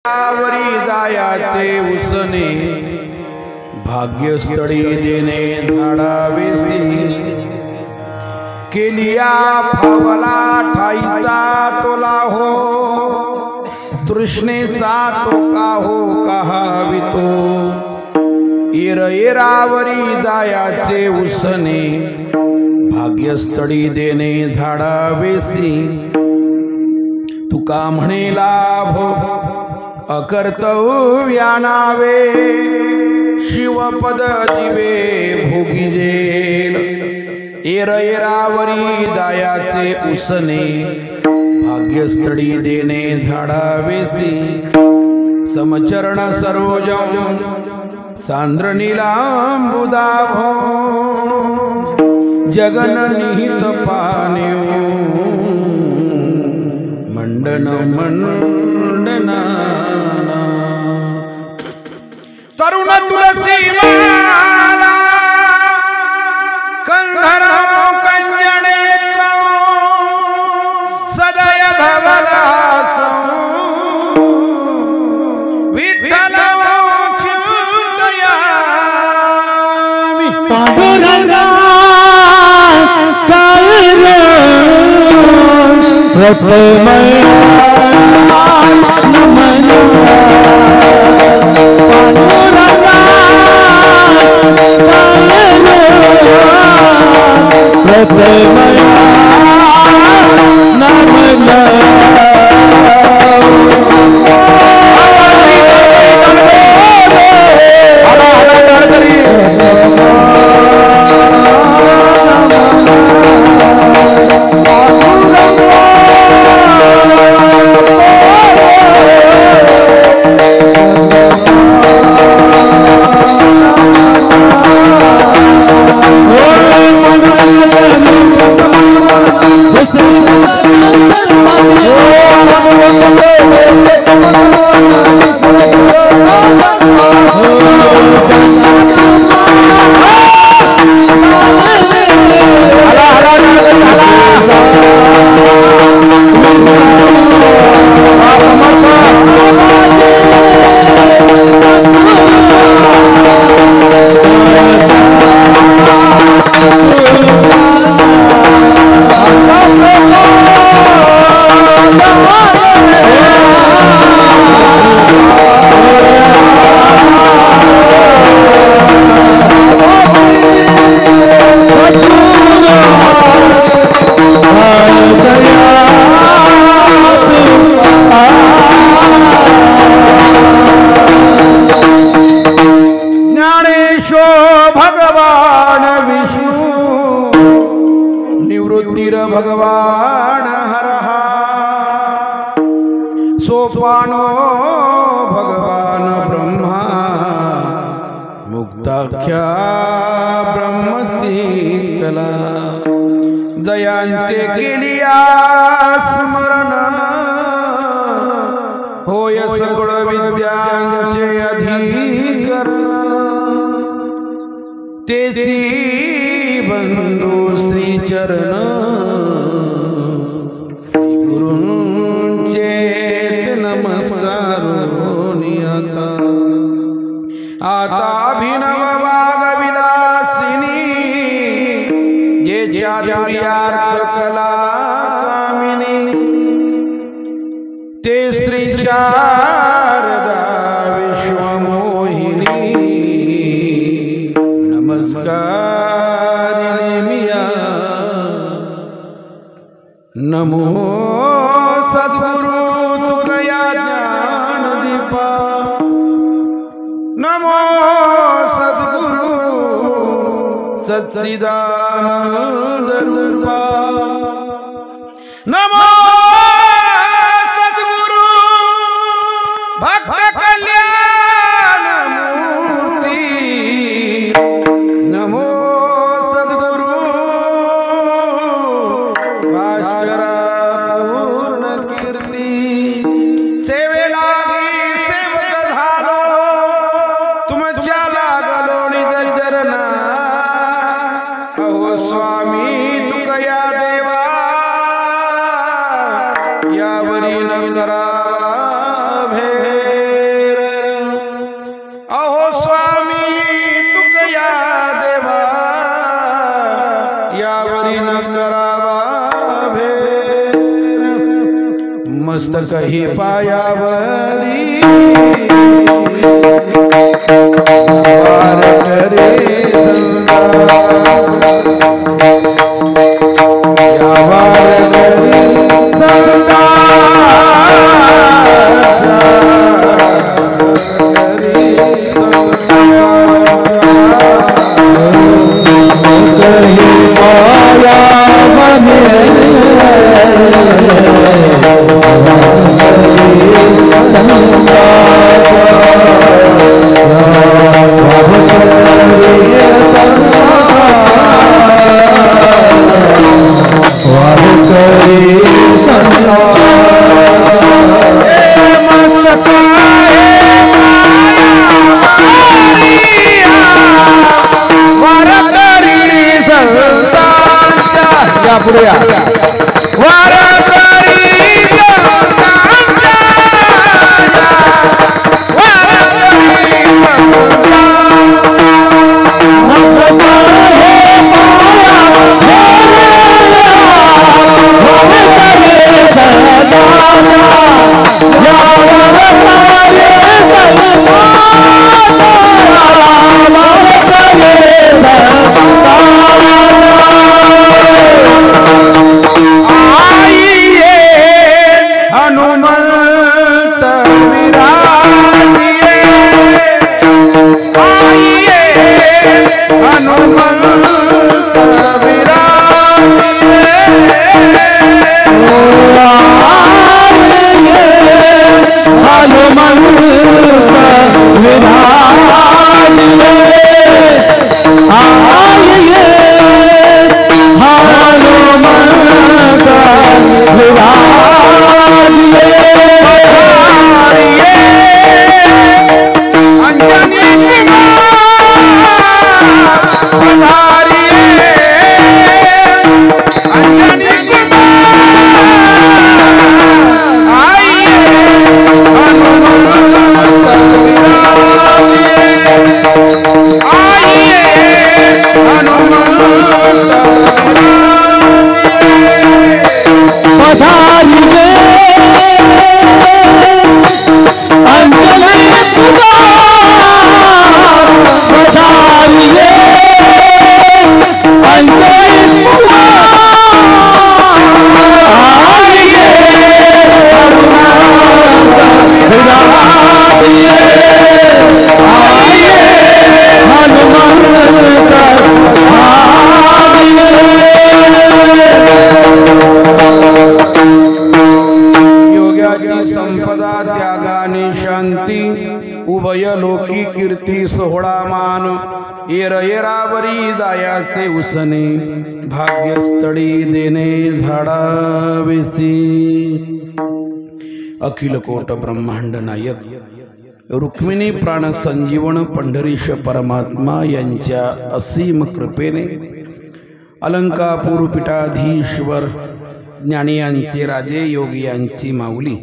वरी जायाचे उसने भाग्यस्थळी देणे झाडावेसी केलिया फावला ठाईचा तोला हो तृष्णेचा तो काहो कहावितो एरा एरावरी जायाचे उसने भाग्यस्थळी देणे झाडावेसी तुका म्हणे लाभ अकर्तव्यानावे शिवपद दिवे भोगिजेल एर एरावरी जायाचे उसने भाग्यस्थळी देणे झाडावेसी समचरण सरोजम सांद्र नीलांबुदाभ जगन निहित पाण्यो मंडन मंडना तरुण तुलसी माला कंधर कंजनेत्र सदय धवलास विठ्ठल चिंतयामि पांडुरंगा कायरो रत्नमय नमन पांडुरंगा कायरो रत्नमय नमन भगवान हरहा सोपानो भगवान ब्रह्मा मुक्ताख्या ब्रह्मचित कला जयांचे केलिया स्मरण होय सगळ विद्यांचे अधिकरण तेची बंधू श्री चरण आता अभिनव वाग विलासिनी जे चातुर्यार्थ कला कामिनी ते स्त्री शारदा विश्वमोहिनी नमस्कारिणी मिया नमो सद्गुरु तुकया ज्ञान दीपा नमो सद्गुरु सच्चिदानंद रूपा नमो सद्गुरु भक्त कल्याण मूर्ति नमो सद्गुरु भास्कर पूर्ण कीर्ती सेवेला स्वामी तुकया देवा मस्तक ही पायावरी वार करे या वार करे उभयलोकी कीर्ती सोहळा मान येर येरावरी दायाचे उसने भाग्यस्थळी देणे झाडावेसी। अखिल कोट ब्रह्मांड नायक रुक्मिणी प्राण संजीवन पंढरीश परमात्मा यांच्या असीम कृपेने अलंकापूर पीठाधीश्वर ज्ञानियांचे राजे योगियांची माऊली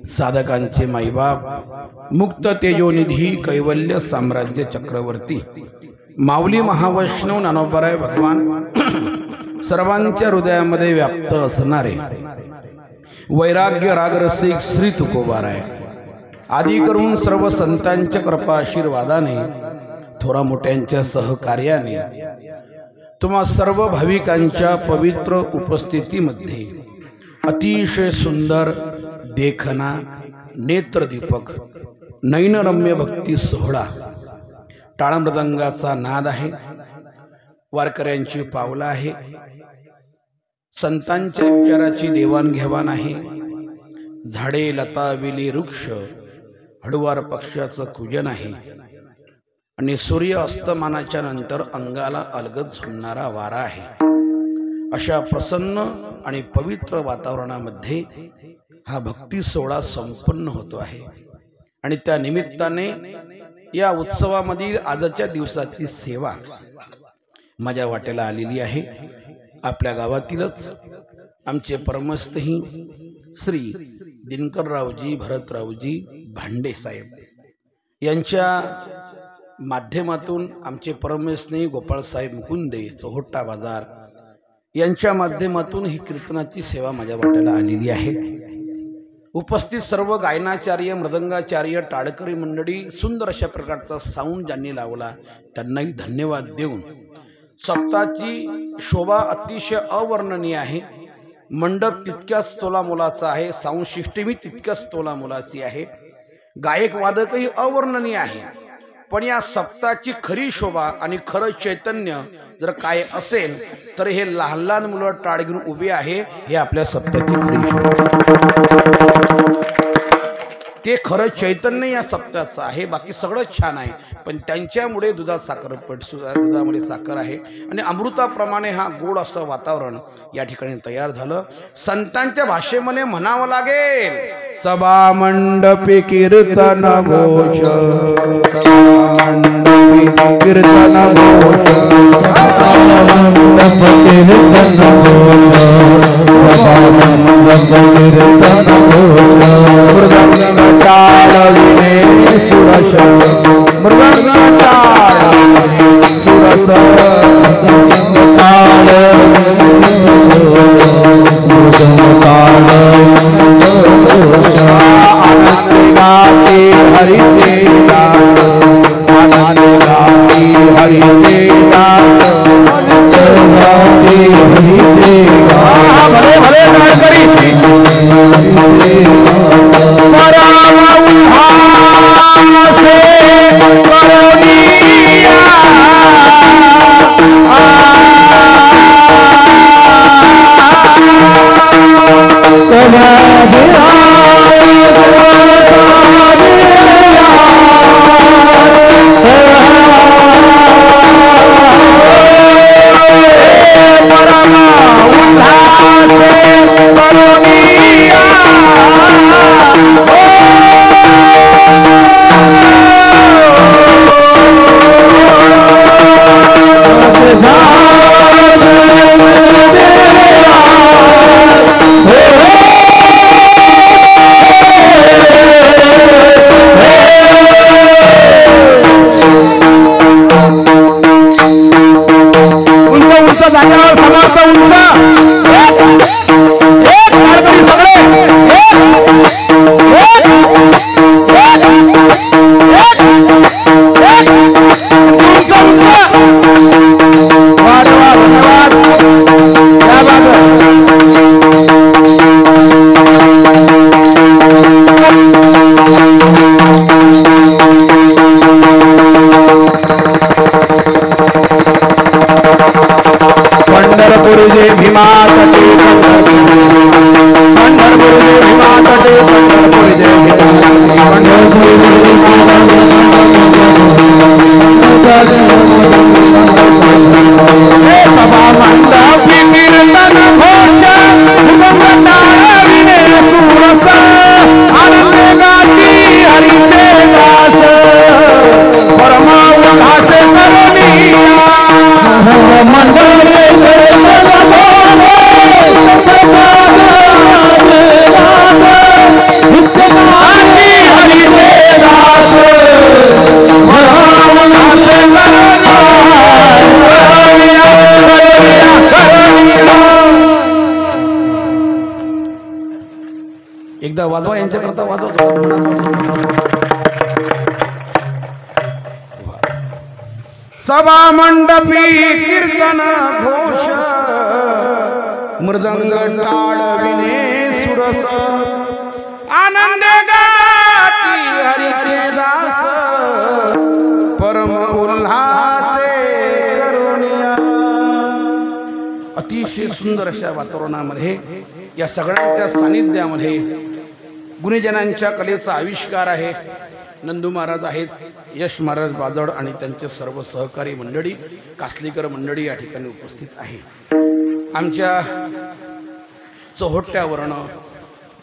साधकांचे माईबाप मुक्त तेजोनिधी कैवल्य साम्राज्य चक्रवर्ती माऊली महावैष्णव ज्ञानोबराय भगवान सर्वांच्या हृदयामध्ये व्याप्त असणारे वैराग्य रागरसिक श्री तुकोबाराय आदी करून सर्व संतांच्या कृपा आशीर्वादाने थोरा मोठ्यांच्या सहकार्याने तुम्हा सर्व भाविकांच्या पवित्र उपस्थितीमध्ये अतिशय सुंदर देखना नेत्रदीपक नयनरम्य भक्ती सोहळा टाळमृदंगाचा नाद आहे, वारकऱ्यांची पावलं आहे, संतांच्या विचाराची देवाणघेवाण आहे, झाडे लता विली वृक्ष हडवार पक्षाचं पूजन आहे आणि सूर्य अस्तमानाच्या नंतर अंगाला अलगद झुमणारा वारा आहे। अशा प्रसन्न आणि पवित्र वातावरणामध्ये हा भक्ती सोहळा संपन्न होतो आहे आणि त्या निमित्ताने या उत्सवामधील आजच्या दिवसाची सेवा माझ्या वाटेला आलेली आहे। आपल्या गावातीलच आमचे परमस्तही श्री दिनकररावजी भरतरावजी भांडे साहेब यांच्या माध्यमातून आमचे परमस्नेही गोपाळसाहेब मुकुंदे चोहोट्टा बाजार यांच्या माध्यमातून ही कीर्तनाची सेवा माझ्या वाट्याला आलेली आहे। उपस्थित सर्व गायनाचार्य मृदंगाचार्य टाळकरी मंडळी सुंदर अशा प्रकारचा साऊंड ज्यांनी लावला त्यांनाही धन्यवाद देऊन सप्ताची शोभा अतिशय अवर्णनीय आहे. मंडप तितक्याच तोला मोलाचा आहे, साऊंड सिस्टीमही तितक्याच तोला मोलाची आहे, गायक वादकही अवर्णनीय आहे. पण या सप्ताची खरी शोभा आणि खरं चैतन्य जर काय असेल तर हे लहान लहान मुलं टाळ घेऊन उभे आहे, हे आपल्या सप्ताची खरी शोभा. ते खरं चैतन्य या सप्त्याचं आहे. बाकी सगळं छान आहे, पण त्यांच्यामुळे दुधात साखर दुधामध्ये साखर आहे आणि अमृताप्रमाणे हा गोड असं वातावरण या ठिकाणी तयार झालं. संतांच्या भाषेमध्ये म्हणावं लागेल, सभा मंडपी कीर्तन घोष, सभा मंडपी कीर्तन घोष, मंडप कीर्तन घोष, सभा मंडप कीर्तन घोष, मृदंग टाळविणे सुरस, मृदंग टाळविणे सुरस, मृदंग टाळविणे मृदंग टाळविणे आनंद गाते हरिचे दास, आनंद गाते हरिचे दास, आनंद गाते हरिचे दास. भले भले टाळकरी पराम उल्हासे करुणिया, एकदा वाजवा, यांच्याकरता वाजवा. सभा मंडपी कीर्तन घोष, मृदंग टाळविणे सुरस, आनंद गाती हरिचे दास, परम उल्हासे करुणिया. अतिशय सुंदर अशा वातावरणामध्ये या सगळ्यांच्या सानिध्यामध्ये गुणीजनांच्या कलेचा आविष्कार आहे. नंदू महाराज आहेत, यश महाराज बाजड आणि त्यांचे सर्व सहकारी मंडळी, कासलीकर मंडळी या ठिकाणी उपस्थित आहे. आमच्या चोहोट्यावर्ण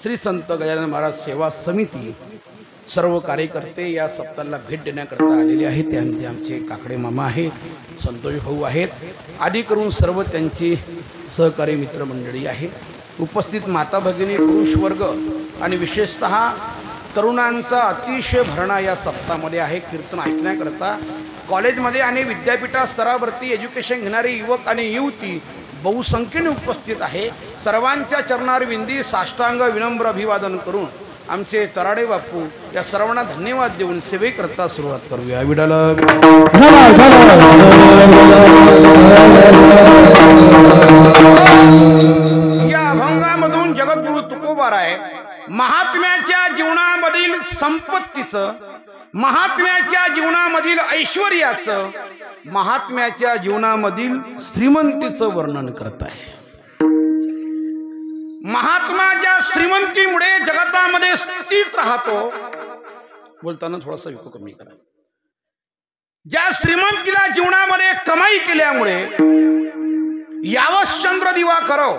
श्री संत गजानन महाराज सेवा समिती सर्व कार्यकर्ते या सप्ताहाला भेट देण्याकरता आलेले आहेत. त्यामध्ये आमचे काकडे मामा आहेत, संतोष भाऊ आहेत, आदी करून सर्व त्यांची सहकारी मित्रमंडळी आहे. उपस्थित माता भगिनी, पुरुष वर्ग आणि विशेषतः तरुणांचा अतिशय भरणा या सप्ताहामध्ये आहे. कीर्तन ऐकण्याकरता कॉलेजमध्ये आणि विद्यापीठा स्तरावरती एज्युकेशन घेणारे युवक आणि युवती बहुसंख्येने उपस्थित आहे. सर्वांच्या चरणारविंदी साष्टांग विनम्र अभिवादन करून आमचे तराडे बापू या सर्वांना धन्यवाद देऊन सेवेकरता सुरुवात करूया. विठ्ठल या अभंगामधून जगद्गुरु तुकोबाराय महात्म्याच्या जीवनामधील संपत्तीचं, महात्म्याच्या जीवनामधील ऐश्वर्याचं, महात्म्याच्या जीवनामधील श्रीमंतीचं वर्णन करत आहे. महात्माच्या श्रीमंतीमुळे जगतामध्ये स्थित राहतो. बोलताना थोडासा विको कमी करा. ज्या श्रीमंतीला जीवनामध्ये कमाई केल्यामुळे यावत चंद्र दिवा करो,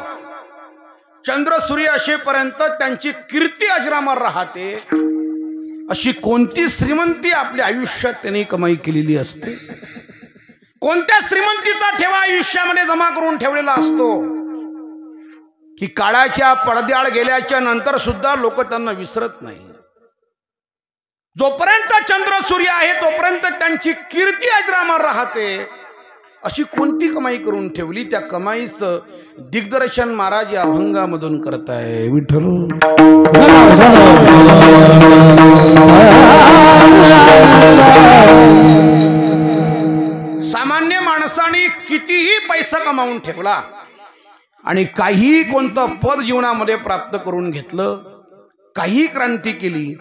चंद्र सूर्य असेपर्यंत त्यांची कीर्ती अजरामर राहते, अशी कोणती श्रीमंती आपल्या आयुष्यात त्यांनी कमाई केलेली असते? कोणत्या श्रीमंतीचा ठेवा आयुष्यामध्ये जमा करून ठेवलेला असतो की काळाच्या पडद्याआड गेल्याच्या नंतर सुद्धा लोक त्यांना विसरत नाही. जोपर्यंत चंद्र सूर्य आहे तोपर्यंत त्यांची कीर्ती अजरामर राहते. अशी कोणती कमाई करून ठेवली? त्या कमाईचं दिग्दर्शन महाराज या अभंगामधून करत आहे. विठ्ठल सामान्य माणसाने कितीही पैसा कमावून ठेवला आणि काही कोणतं पद जीवनामध्ये प्राप्त करून घेतलं, काही क्रांती केली,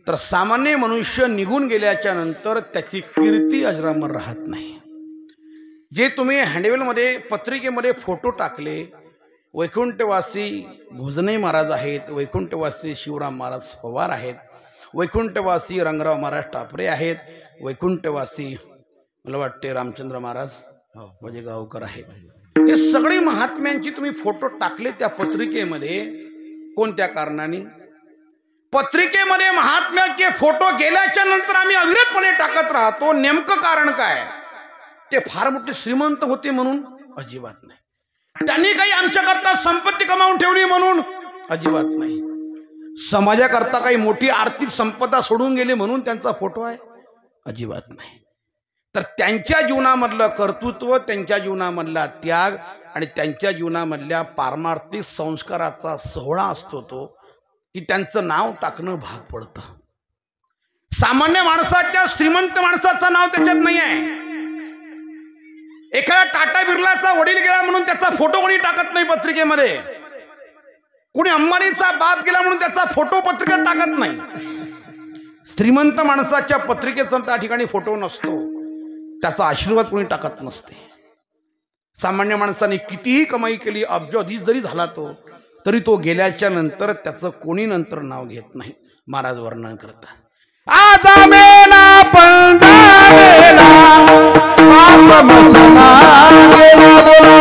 तर सामान्य मनुष्य निघून गेल्याच्या नंतर त्याची कीर्ती अजरामर राहत नाही. जे तुम्ही हँडवेलमध्ये पत्रिकेमध्ये फोटो टाकले, वैकुंठवासी भोजने महाराज आहेत, वैकुंठवासी शिवराम महाराज पवार आहेत, वैकुंठवासी रंगराव महाराज टापरे आहेत, वैकुंठवासी मला वाटते रामचंद्र महाराज म्हणजे गावकर आहेत. हे सगळे महात्म्यांची तुम्ही फोटो टाकले त्या पत्रिकेमध्ये. कोणत्या कारणाने? पत्रिकेमध्ये महात्म्याचे फोटो गेल्याच्या नंतर आम्ही अविरतपणे टाकत राहतो. नेमकं कारण काय? ते फार मोठे श्रीमंत होते म्हणून? अजिबात नाही. त्यांनी काही आमच्याकरता संपत्ती कमावून ठेवली म्हणून? अजिबात नाही. समाजाकरता काही मोठी आर्थिक संपदा सोडून गेले म्हणून त्यांचा फोटो आहे? अजिबात नाही. तर त्यांच्या जीवनामधलं कर्तृत्व, त्यांच्या जीवनामधला त्याग आणि त्यांच्या जीवनामधल्या पारमार्थिक संस्काराचा सोहळा असतो तो की त्यांचं नाव टाकणं भाग पडतं. सामान्य माणसाच्या, श्रीमंत माणसाचं नाव त्याच्यात नाही आहे. एखादा टाटा बिर्लाचा वडील गेला म्हणून त्याचा फोटो कोणी टाकत नाही पत्रिकेमध्ये. कोणी अंबानीचा बाप गेला म्हणून त्याचा फोटो पत्रिकेत टाकत नाही. श्रीमंत माणसाच्या पत्रिकेचा त्या ठिकाणी फोटो नसतो, त्याचा आशीर्वाद कोणी टाकत नसते. सामान्य माणसाने कितीही कमाई केली, अब्जाधीश जरी झाला तो, तरी तो गेल्याच्या नंतर त्याचं कोणी नंतर नाव घेत नाही. महाराज वर्णन करतात. आजा मेला पंजा मेला बाप मसला गेला बोला.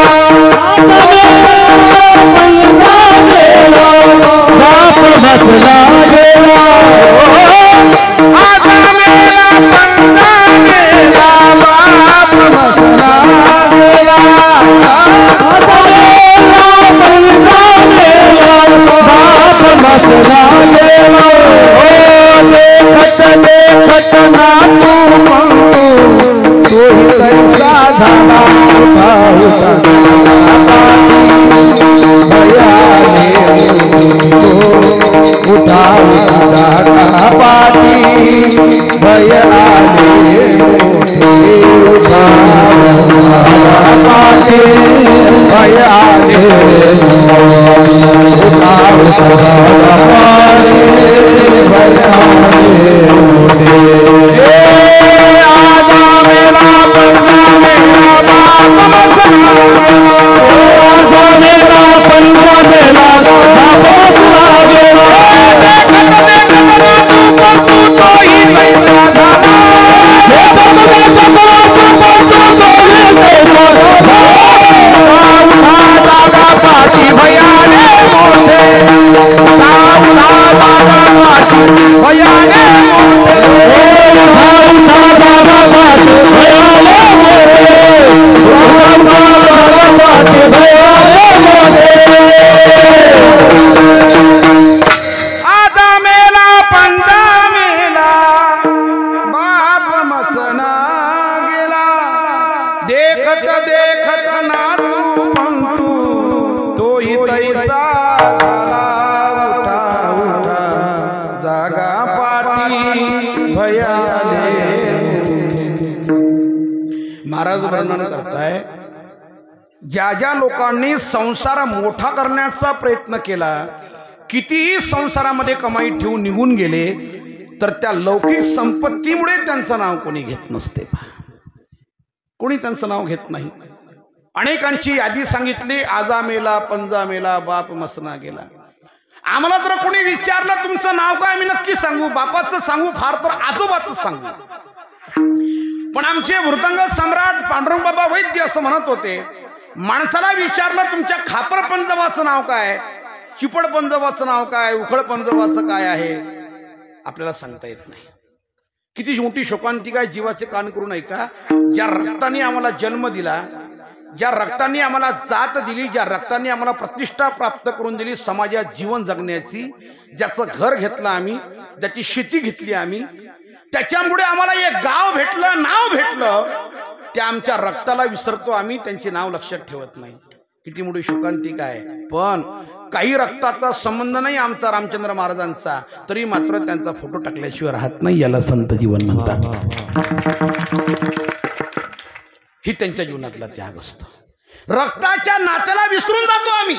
आजा मेला पंजा मेला बाप मसला गेला. आजा मेला पंजा मेला बाप मसला गेला. आजा मेला पंजा मेला बाप मसला गेला. देखत ना तू म्हणतो तोही तैसा झाला उठा उठा दादा पाटी भय आले उठा पाटी भय आले उठा भय भयाने भयाले महाराज वर्णन करताय, ज्या ज्या लोकांनी संसार मोठा करण्याचा प्रयत्न केला, कितीही संसारामध्ये कमाई ठेवून निघून गेले, तर त्या लौकिक संपत्तीमुळे त्यांचं नाव कोणी घेत नसते, कोणी त्यांचं नाव घेत नाही. अनेकांची यादी सांगितली, आजा मेला, पंजा मेला, बाप मसना गेला. आम्हाला जर कोणी विचारलं तुमचं नाव काय, मी नक्की सांगू, बापाचं सांगू, फार तर आजोबाचं सांगू. पण आमचे वृद्धांग सम्राट पांडुरंग बाबा वैद्य असं म्हणत होते, माणसाला विचारलं तुमच्या खापर पंजवाचं नाव काय, चिपड पंजवाचं नाव काय, उखळ पंजवाचं काय आहे, आपल्याला सांगता येत नाही. किती मोठी शोकांतिका आहे, जीवाचे कान करून ऐका. ज्या रक्ताने आम्हाला जन्म दिला, ज्या रक्ताने आम्हाला जात दिली, ज्या रक्ताने आम्हाला प्रतिष्ठा प्राप्त करून दिली, समाजात जीवन जगण्याची, ज्याचं घर घेतलं आम्ही, ज्याची शेती घेतली आम्ही, त्याच्यामुळे आम्हाला एक गाव भेटलं, नाव भेटलं, त्या आमच्या रक्ताला विसरतो आम्ही, त्यांचे नाव लक्षात ठेवत नाही. किती मोठी शोकांतिका आहे. पण काही रक्ताचा संबंध नाही आमचा रामचंद्र महाराजांचा, तरी मात्र त्यांचा फोटो टाकल्याशिवाय राहत नाही. याला संत जीवन म्हणतात. ही त्यांच्या जीवनातला त्याग असतो. रक्ताच्या नात्याला विसरून जातो आम्ही.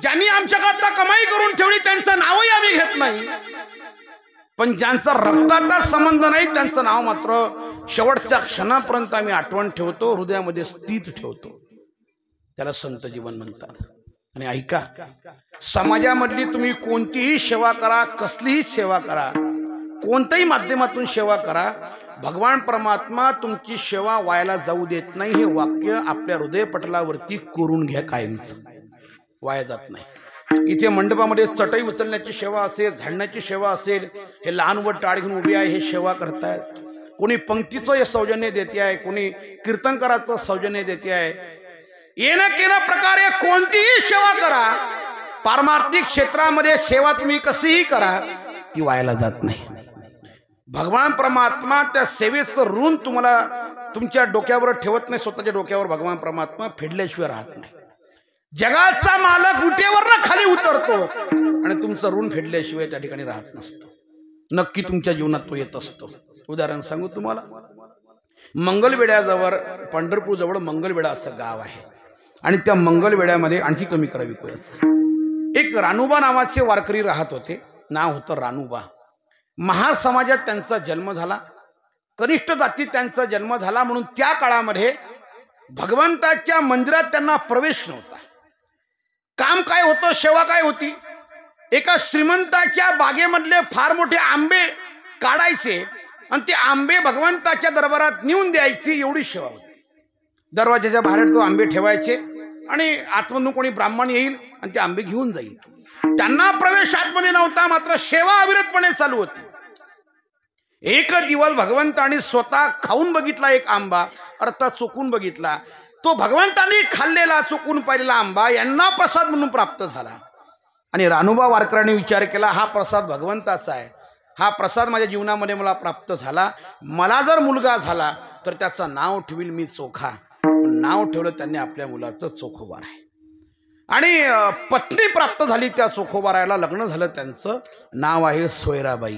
ज्यांनी आमच्याकरता कमाई करून ठेवली त्यांचं नावही आम्ही घेत नाही, पण ज्यांचा रक्ताचा संबंध नाही त्यांचं नाव मात्र शेवटच्या क्षणापर्यंत आम्ही आठवण ठेवतो, हृदयामध्ये स्थित ठेवतो. त्याला संत जीवन म्हणतात. आणि ऐका, समाजामधली तुम्ही कोणतीही सेवा करा, कसलीही सेवा करा, कोणत्याही माध्यमातून सेवा करा, भगवान परमात्मा तुमची सेवा वायाला जाऊ देत नाही. हे वाक्य आपल्या हृदयपटलावरती कोरून घ्या, कायमच वाया जात नाही. इथे मंडपामध्ये चटई उचलण्याची सेवा असेल, झाडण्याची सेवा असेल, हे लहान व टाळ घेऊन उभी आहे, हे सेवा करतायत. कोणी पंक्तीचं हे सौजन्य देते आहे, कोणी कीर्तनकाराचं सौजन्य देते आहे. येणं केलं प्रकारे कोणतीही सेवा करा, पारमार्थिक क्षेत्रामध्ये सेवा तुम्ही कशीही करा, ती वायाला जात नाही. भगवान परमात्मा त्या सेवेचं ऋण तुम्हाला तुमच्या डोक्यावर ठेवत नाही, स्वतःच्या डोक्यावर भगवान परमात्मा फेडल्याशिवाय राहत नाही. जगाचा मालक उटेवरनं खाली उतरतो आणि तुमचं ऋण फेडल्याशिवाय त्या ठिकाणी राहत नसतो. नक्की तुमच्या जीवनात तो येत असतो. उदाहरण सांगू तुम्हाला, मंगलवेढ्याजवळ, पंढरपूर जवळ मंगलवेढा असं गाव आहे, आणि त्या मंगलवेढ्यामध्ये आणखी कमी करा विकूयाचा एक रानूबा नावाचे वारकरी राहत होते. नाव होतं रानूबा. महासमाजात त्यांचा जन्म झाला, कनिष्ठ जातीत त्यांचा जन्म झाला, म्हणून त्या काळामध्ये भगवंताच्या मंदिरात त्यांना प्रवेश नव्हता. काम काय होतं, सेवा काय होती, एका श्रीमंताच्या बागेमधले फार मोठे आंबे काढायचे आणि ते आंबे भगवंताच्या दरबारात नेऊन द्यायची, एवढी सेवा होती. दरवाजाच्या बाहेर तो आंबे ठेवायचे आणि आतमधून कोणी ब्राह्मण येईल आणि ते आंबे घेऊन जाईल. त्यांना प्रवेश आतमध्ये नव्हता, मात्र सेवा अविरतपणे चालू होती. एक दिवस भगवंताने स्वतः खाऊन बघितला एक आंबा, अर्थात चुकून बघितला. तो भगवंताने खाल्लेला चुकून पाहिलेला आंबा यांना प्रसाद म्हणून प्राप्त झाला. आणि रानूबा वारकऱ्यांनी विचार केला, हा प्रसाद भगवंताचा आहे, हा प्रसाद माझ्या जीवनामध्ये मला प्राप्त झाला, मला जर मुलगा झाला तर त्याचं नाव ठेवील मी चोखा. नाव ठेवलं त्यांनी आपल्या मुलाचं चोखोबार आहे. आणि पत्नी प्राप्त झाली त्या चोखोबारायला, लग्न झालं, त्यांचं नाव आहे सोयराबाई.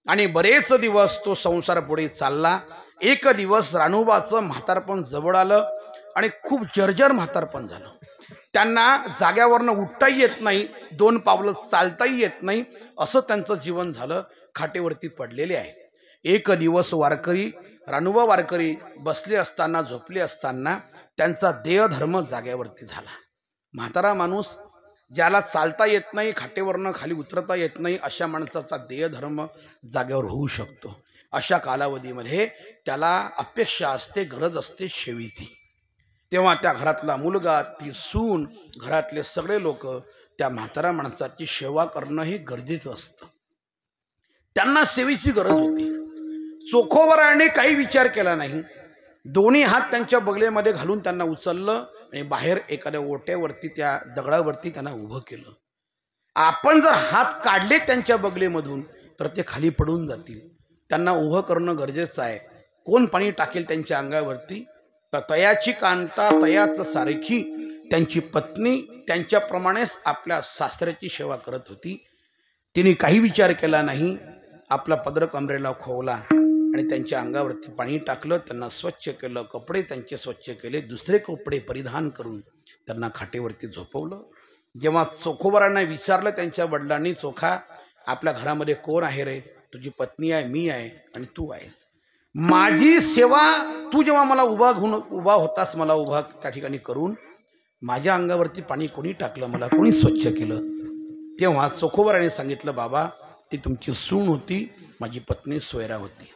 आणि बरेच दिवस तो संसार पुढे चालला. एक दिवस रानूबाचं म्हातारपण जवळ आलं आणि खूप जर्जर म्हातारपण झालं. त्यांना जाग्यावरनं उठताही येत नाही, 2 पावलं चालताही येत नाही, असं त्यांचं जीवन झालं. खाटेवरती पडलेले आहे. एक दिवस वारकरी, रानूबा वारकरी बसले असताना, झोपले असताना त्यांचा देहधर्म जाग्यावरती झाला. म्हातारा माणूस, ज्याला चालता येत नाही, खाटेवरनं खाली उतरता येत नाही, अशा माणसाचा देहधर्म जागेवर होऊ शकतो. अशा कालावधीमध्ये त्याला अपेक्षा असते, गरज असते सेवेची. तेव्हा त्या घरातला मुलगा, ती सून, घरातले सगळे लोक त्या म्हातारा माणसाची सेवा करणं हे गरजेचं असतं. त्यांना सेवेची गरज होती. चोखोबाराने काही विचार केला नाही. दोन्ही हात त्यांच्या बगलेमध्ये घालून त्यांना उचललं आणि बाहेर एखाद्या ओट्यावरती, त्या दगडावरती त्यांना उभं केलं. आपण जर हात काढले त्यांच्या बगलेमधून तर ते खाली पडून जातील. त्यांना उभं करणं गरजेचं आहे. कोण पाणी टाकेल त्यांच्या अंगावरती? तर तयाची कांता तयाच सारखी त्यांची पत्नी त्यांच्याप्रमाणेच आपल्या सासऱ्याची सेवा करत होती. तिने काही विचार केला नाही. आपला पदर कमरेला खोवला आणि त्यांच्या अंगावरती पाणी टाकलं, त्यांना स्वच्छ केलं, कपडे त्यांचे स्वच्छ केले, दुसरे कपडे परिधान करून त्यांना खाटेवरती झोपवलं. जेव्हा चोखोबारांना विचारलं त्यांच्या वडिलांनी, चोखा आपल्या घरामध्ये कोण आहे रे? तुझी पत्नी आहे, मी आहे आणि तू आहेस. माझी सेवा तू जेव्हा मला उभा होतास, मला उभा त्या ठिकाणी करून माझ्या अंगावरती पाणी कोणी टाकलं, मला कोणी स्वच्छ केलं? तेव्हा चोखोबाराने सांगितलं, बाबा ती तुमची सून होती, माझी पत्नी सोयरा होती.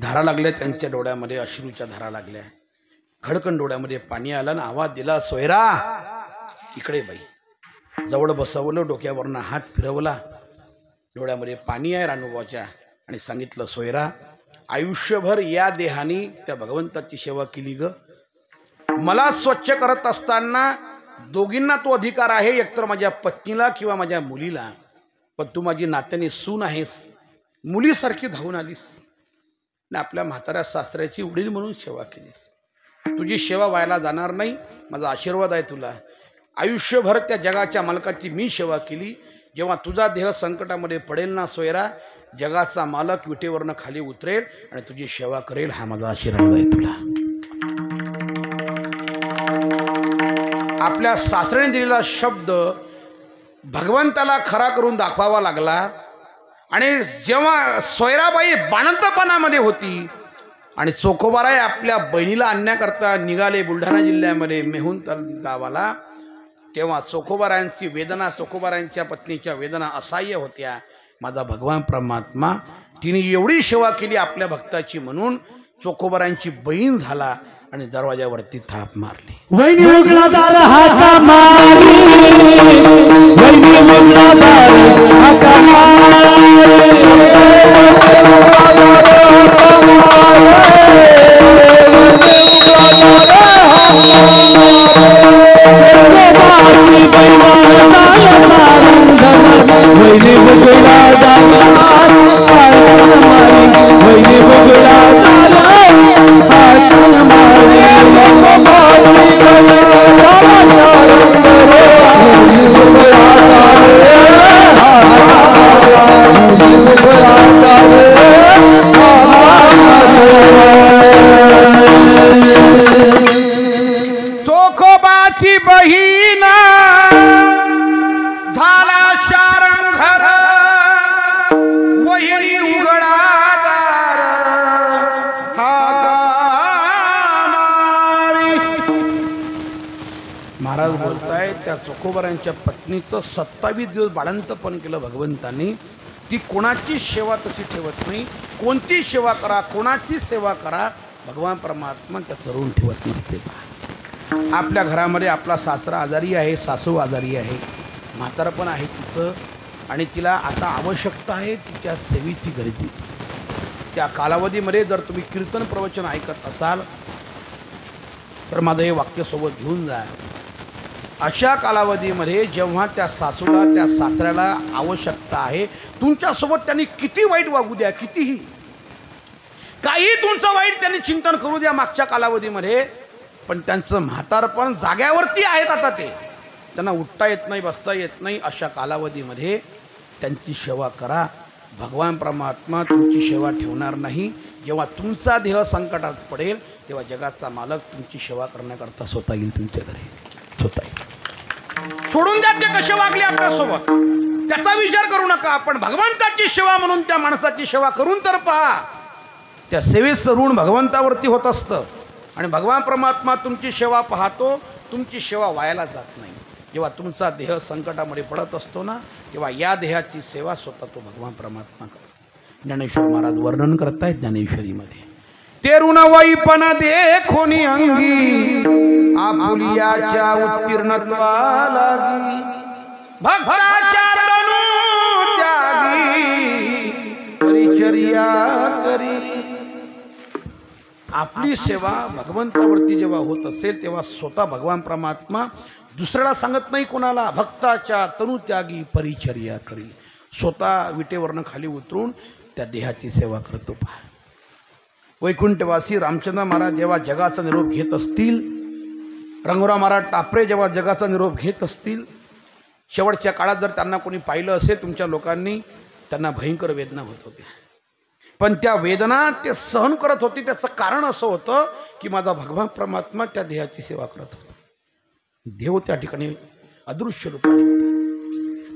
धारा लागल्या त्यांच्या डोळ्यामध्ये, अश्रूच्या धारा लागल्या. खडकन डोळ्यामध्ये पाणी आलं आणि आवाज दिला, सोयरा इकडे बाई. जवळ बसवलं, डोक्यावरनं हात फिरवला, डोळ्यामध्ये पाणी आहे रानुबाच्या, आणि सांगितलं, सोयरा आयुष्यभर या देहाने त्या भगवंताची सेवा केली ग. मला स्वच्छ करत असताना दोघींना तो अधिकार आहे, एकतर माझ्या पत्नीला किंवा माझ्या मुलीला. पण तू माझी नात्याने सून आहेस, मुलीसारखी धावून आलीस आणि आपल्या म्हाताऱ्या सासऱ्याची उडील म्हणून सेवा केलीस. तुझी सेवा व्हायला जाणार नाही, माझा आशीर्वाद आहे तुला. आयुष्यभर त्या जगाच्या मालकाची मी सेवा केली. जेव्हा तुझा देह संकटामध्ये पडेल ना सोयरा, जगाचा मालक विटेवरनं खाली उतरेल आणि तुझी सेवा करेल, हा माझा आशीर्वाद आहे तुला. आपल्या सासऱ्याने दिलेला शब्द भगवंताला खरा करून दाखवावा लागला. आणि जेव्हा सोयराबाई बाणंतपणामध्ये होती आणि चोखोबाराय आपल्या बहिणीला आणण्याकरता निघाले बुलढाणा जिल्ह्यामध्ये मेहून गावाला, तेव्हा चोखोबारायांची वेदना, चोखोबारायांच्या पत्नीच्या वेदना असह्य होत्या. माझा भगवान परमात्मा तिने एवढी सेवा केली आपल्या भक्ताची म्हणून चोखोबारायांची बहीण झाला आणि दरवाजावरती थाप मारली. वैनी मुगलादार हाका मारी, वैनी मुगलादार हाका चोखोबाची बहीण झाला शारणधर, वहिनी उघडादार हाका मारी. महाराज बोलताय, त्या चोखोबारांच्या पत्नीचं 27 दिवस बाळंतपण केलं भगवंतानी. ती कोणाची सेवा तशी ठेवत नाही. कोणती सेवा करा, कोणाची सेवा करा, भगवान परमात्मा त्या करून ठेवत नसते. आपल्या घरामध्ये आपला सासरा आजारी आहे, सासू आजारी आहे, म्हातारपण आहे तिचं, आणि तिला आता आवश्यकता आहे तिच्या सेवेची गरज आहे. त्या कालावधीमध्ये जर तुम्ही कीर्तन प्रवचन ऐकत असाल तर माझं हे वाक्य सोबत घेऊन जा. अशा कालावधीमध्ये जेव्हा त्या सासूला, त्या सासऱ्याला आवश्यकता आहे, तुमच्यासोबत त्यांनी किती वाईट वागू द्या, कितीही काही तुमचं वाईट त्यांनी चिंतन करू द्या मागच्या कालावधीमध्ये, पण त्यांचं म्हातारपण जाग्यावरती आहेत. आता ते त्यांना उठता येत नाही, बसता येत नाही. अशा कालावधीमध्ये त्यांची सेवा करा. भगवान परमात्मा तुमची सेवा ठेवणार नाही. जेव्हा तुमचा देह संकटात पडेल तेव्हा जगाचा मालक तुमची सेवा करण्याकरता स्वतः येईल तुमच्या घरी, स्वतः येईल. सोडून द्या ते कसे वागले आपल्यासोबत, त्याचा विचार करू नका. आपण भगवंताची सेवा म्हणून त्या माणसाची सेवा करून तर पहा. त्या सेवेचं ऋण भगवंतावरती होत असतं आणि भगवान परमात्मा तुमची सेवा पाहतो. तुमची सेवा वायाला जात नाही. जेव्हा तुमचा देह संकटामध्ये पडत असतो ना, तेव्हा या देहाची सेवा स्वतः तो भगवान परमात्मा करतो. ज्ञानेश्वर महाराज वर्णन करतायत ज्ञानेश्वरीमध्ये, ते ऋणवाईपण देखोनी अंगी, आपुलियाच्या उत्तीर्णत्वा लागी, भक्ताच्या तनु त्यागी, परिचर्या करी. आपली सेवा भगवंतावरती जेव्हा होत असेल तेव्हा स्वतः भगवान परमात्मा दुसऱ्याला सांगत नाही कोणाला, भक्ताच्या तनुत्यागी परिचर्या करी. स्वतः विटेवरनं खाली उतरून त्या देहाची सेवा करतो. पहा, वैकुंठवासी रामचंद्र महाराज जेव्हा जगाचा निरोप घेत असतील, रंगोराव महाराज टापरे जेव्हा जगाचा निरोप घेत असतील, शेवटच्या काळात जर त्यांना कोणी पाहिलं असेल तुमच्या लोकांनी त्यांना भयंकर वेदना होत होत्या, पण त्या वेदना ते सहन करत होते. त्याचं कारण असं होतं की माझा भगवान परमात्मा त्या देहाची सेवा करत होता. देव त्या ठिकाणी अदृश्य रूपाने होते.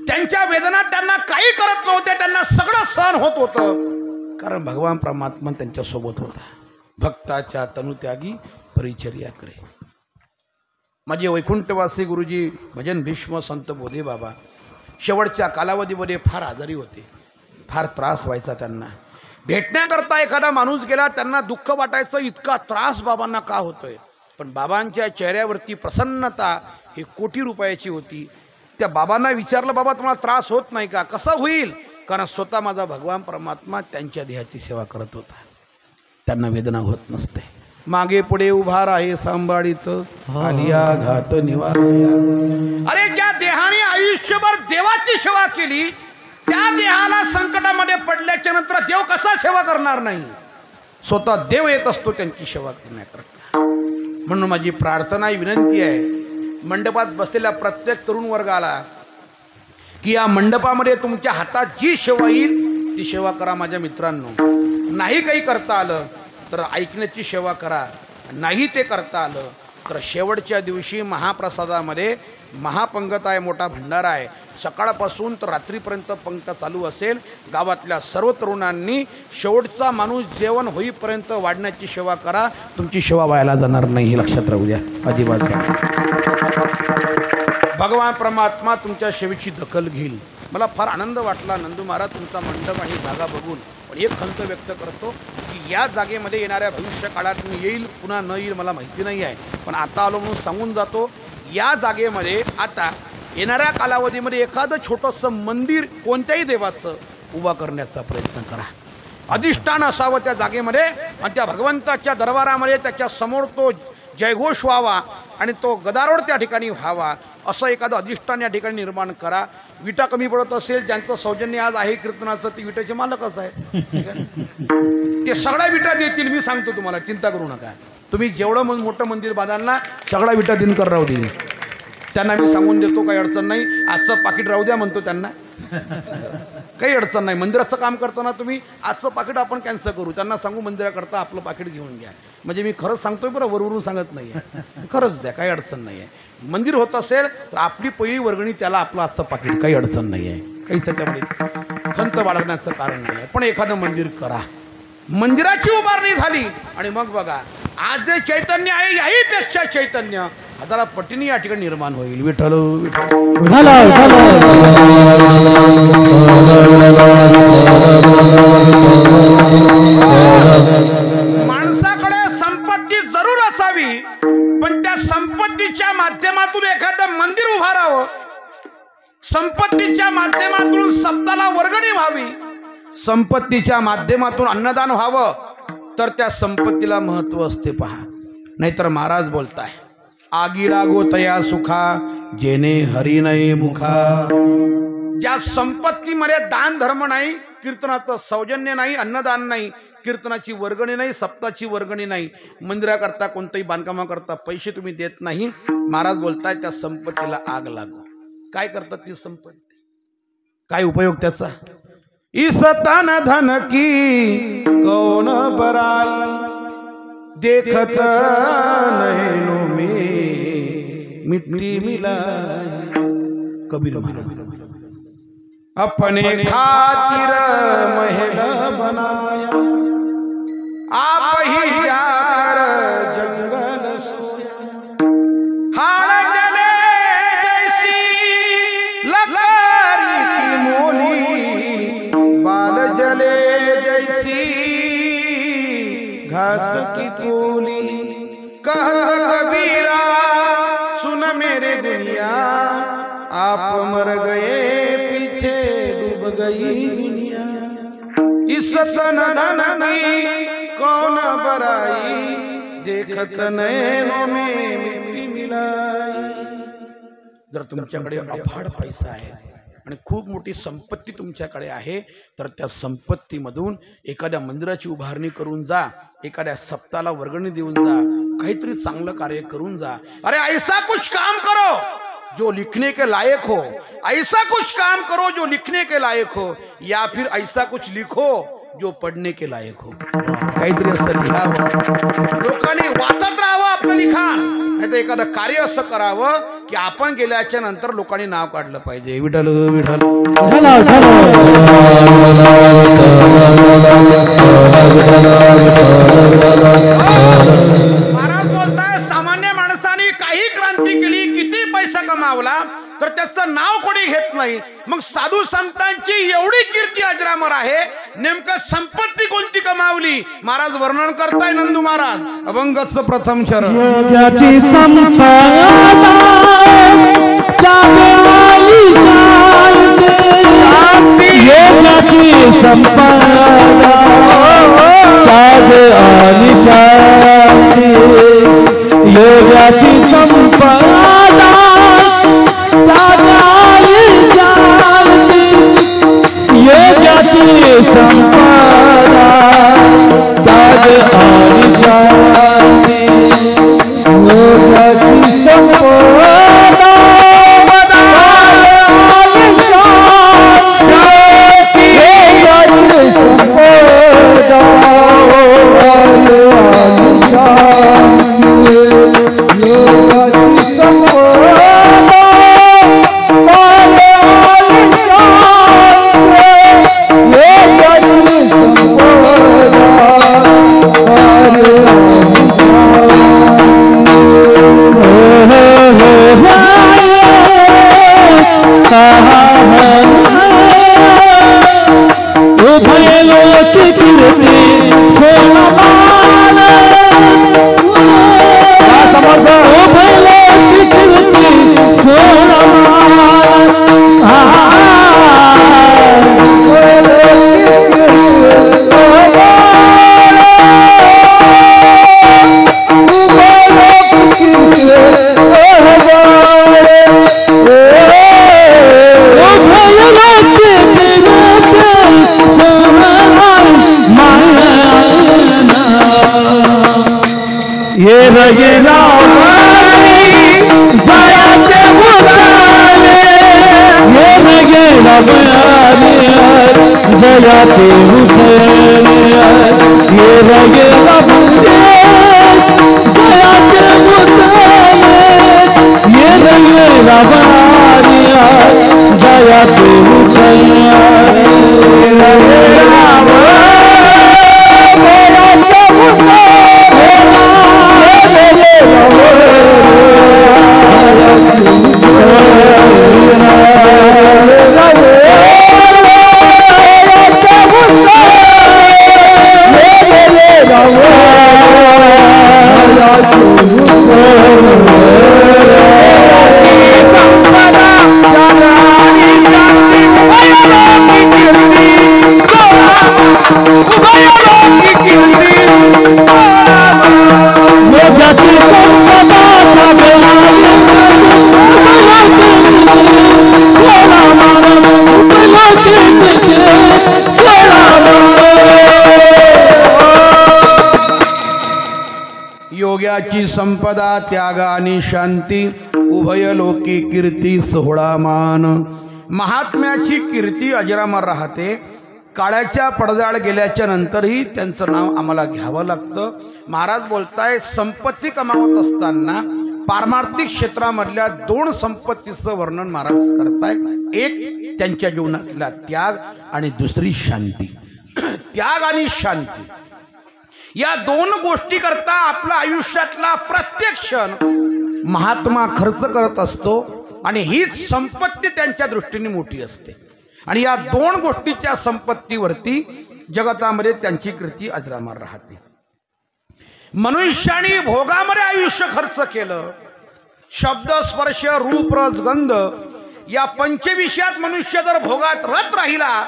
त्यांच्या वेदना त्यांना काही करत नव्हत्या, त्यांना सगळं सहन होत होतं, कारण भगवान परमात्मा त्यांच्या सोबत होता. भक्ताच्या तनुत्यागी परिचर्या करे. माझे वैकुंठवासी गुरुजी भजन भीष्म संत बोधे बाबा शेवटच्या कालावधीमध्ये फार आजारी होते, फार त्रास व्हायचा त्यांना. भेटण्याकरता एखादा माणूस गेला त्यांना दुःख वाटायचं, इतका त्रास बाबांना का होतोय. पण बाबांच्या चेहऱ्यावरती प्रसन्नता ही कोटी रुपयाची होती. त्या बाबांना विचारलं, बाबा तुम्हाला त्रास होत नाही का? कसं होईल? कारण स्वतः माझा भगवान परमात्मा त्यांच्या देहाची सेवा करत होता, त्यांना वेदना होत नसते. मागे पुढे उभा राहे सांभाळीत आलिया घात निवारया. अरे ज्या देहाने आयुष्यभर देवाची सेवा केली त्या देहाला संकटामध्ये पडल्याच्या नंतर देव कसा सेवा करणार नाही? स्वतः देव येत असतो त्यांची सेवा करण्याकरता. म्हणून माझी प्रार्थना विनंती आहे मंडपात बसलेल्या प्रत्येक तरुण वर्गाला की या मंडपामध्ये तुमच्या हातात जी सेवा येईल ती सेवा करा. माझ्या मित्रांनो, नाही काही करता आलं तर ऐकण्याची सेवा करा, नाही ते करता आलं तर शेवटच्या दिवशी महाप्रसादामध्ये महापंगत आहे, मोठा भंडारा आहे. सकाळपासून तर रात्रीपर्यंत पंक्त चालू असेल. गावातल्या सर्व तरुणांनी शेवटचा माणूस जेवण होईपर्यंत वाढण्याची सेवा करा. तुमची सेवा व्हायला जाणार नाही, हे लक्षात राहू द्या, अजिबात. भगवान परमात्मा तुमच्या सेवेची दखल घेईल. मला फार आनंद वाटला नंदू महाराज तुमचा मंडप आणि जागा बघून. पण एक खंत व्यक्त करतो की या जागेमध्ये येणाऱ्या भविष्य काळात मी येईल पुन्हा न येईल मला माहिती नाही आहे, पण आता आलो म्हणून सांगून जातो, या जागेमध्ये आता येणाऱ्या कालावधीमध्ये एखादं छोटंसं मंदिर कोणत्याही देवाचं उभा करण्याचा प्रयत्न करा. अधिष्ठान असावं त्या जागेमध्ये आणि त्या भगवंताच्या दरबारामध्ये त्याच्या समोर तो जयघोष व्हावा आणि तो गदारोळ त्या ठिकाणी व्हावा, असं एखादं अधिष्ठान या ठिकाणी निर्माण करा. विटा कमी पडत असेल, ज्यांचं सौजन्य आज आहे कीर्तनाचं, ते विटाचे मालकच आहे, ते सगळ्या विटा देतील. मी सांगतो तुम्हाला, चिंता करू नका. तुम्ही जेवढं मोठं मंदिर बांधाल ना, सगळा विटा दिनकर राहू देईल. त्यांना मी सांगून देतो, काही अडचण नाही. आजचं पाकिट राहू द्या म्हणतो त्यांना, काही अडचण नाही. मंदिराचं काम करताना तुम्ही आजचं पाकिट आपण कॅन्सल करू, त्यांना सांगू मंदिराकरता आपलं पाकिट घेऊन घ्या. म्हणजे मी खरंच सांगतोय बरं, वरवरून सांगत नाही आहे, खरंच द्या, काही अडचण नाही आहे. मंदिर होत असेल तर आपली पहिली वर्गणी त्याला आपलं आजचं पाकिट, काही अडचण नाही आहे, काहीच त्याच्यामध्ये खंत बाळगण्याचं कारण नाही आहे. पण एखादं मंदिर करा, मंदिराची उभारणी झाली आणि मग बघा आज जे चैतन्य आहे याहीपेक्षा चैतन्य हजारा पटीने या ठिकाणी निर्माण होईल. विठ्ठल माणसाकडे संपत्ती जरूर असावी, पण त्या संपत्तीच्या माध्यमातून एखादं मंदिर उभारावं, संपत्तीच्या माध्यमातून सप्ताला वर्गणी व्हावी, संपत्तीच्या माध्यमातून अन्नदान व्हावं, तर त्या संपत्तीला महत्व असते. पहा, नाहीतर महाराज बोलताय, आगी लागो तया सुखा जेने हरी नये मुखा. ज्या संपत्तीमध्ये दान धर्म नाही, कीर्तनाचं सौजन्य नाही, अन्नदान नाही, कीर्तनाची वर्गणी नाही, सप्ताची वर्गणी नाही, मंदिराकरता कोणत्याही बांधकामाकरता पैसे तुम्ही देत नाही, महाराज बोलताय त्या संपत्तीला आग लागो. काय करतात ती संपत्ती, काय उपयोग त्याचा? इस तन धन की कौन बराई देखत नैनो में मिट्टी मिलाई. कबीर महाराज. अपने खातिर महल बनाया, आप ही जाकर जंगल सोया. हाड़ जले जैसी लकड़ी की मोली, बाल जले जैसी घास की पोली. कहत कबीरा सुन मेरे गुनिया, आप मर गए पीछे डूब गई दुनिया. इस तन धन की कौन बराई देखत नैनों में मिट्टी मिलाई. जर तुमच्याकडे अफाट पैसा आहे आणि खूप मोठी संपत्ती तुमच्याकडे आहे तर त्या संपत्तीमधून एखाद्या मंदिराची उभारणी करून जा, एखाद्या सप्ताला वर्गणी देऊन जा, काहीतरी चांगलं कार्य करून जा. अरे ऐसा कुछ काम करो जो लिखने के लायक हो, ऐसा कुछ काम करो जो लिखने के लायक हो, या फिर ऐसा कुछ लिखो जो पडणे के लायक हो. काहीतरी असं लिहावं, लोकांनी वाचत राहावं आपलं लिखाण. नाही तर एखादं कार्य असं करावं की आपण गेल्याच्या नंतर लोकांनी नाव काढलं पाहिजे. विठ्ठल विठ्ठल. महाराज बोलताय, सामान्य माणसाने काही क्रांती केली, किती पैसा कमावला, तर त्याचं नाव कोणी घेत नाही. मग साधू संतांची एवढी कीर्ती अजरामर आहे, नेमकं संपत्ती कोणती कमावली? महाराज वर्णन करताय नंदू महाराज, अभंगाचं प्रथम चरण. योगाची संपदा जागाली शांती, योगाची संपदा जागाली शांती, योगाची संपदा जागाली शांती, योगाची संपदा जागाली शांती, योगाची संपदा जागाली शांती, योगाची संपदा जागाली शांती, योगाची संपदा जयाचे हुसैन ये रगे रबुरे, जयाचे हुसैन ये रगे रबारिया, जयाचे हुसैन ये रगे रबारिया, जयाचे हुसैन ये रगे योग्याची संपदा त्याग आणि शांती, उभय लोकी कीर्ती सोहळा मान. महात्म्याची कीर्ती अजरामर राहते. काळाच्या पडद्याआड गेल्याच्या नंतरही त्यांचं नाव आम्हाला घ्यावं लागतं. महाराज बोलताय, संपत्ती कमावत असताना पारमार्थिक क्षेत्रामधल्या दोन संपत्तीचं वर्णन महाराज करताय. एक त्यांच्या जीवनातला त्याग आणि दुसरी शांती. त्याग आणि शांती या दोन गोष्टी करता आपला आयुष्यातला प्रत्येक क्षण महात्मा खर्च करत असतो आणि हीच संपत्ती त्यांच्या दृष्टीने मोठी असते. आणि या दोन गोष्टीच्या संपत्तीवरती जगतामध्ये त्यांची कीर्ती अजरामर राहते. मनुष्याने भोगामध्ये आयुष्य खर्च केलं. शब्द स्पर्श रूप रस गंध या पंचविषयात मनुष्य जर भोगात रत राहिला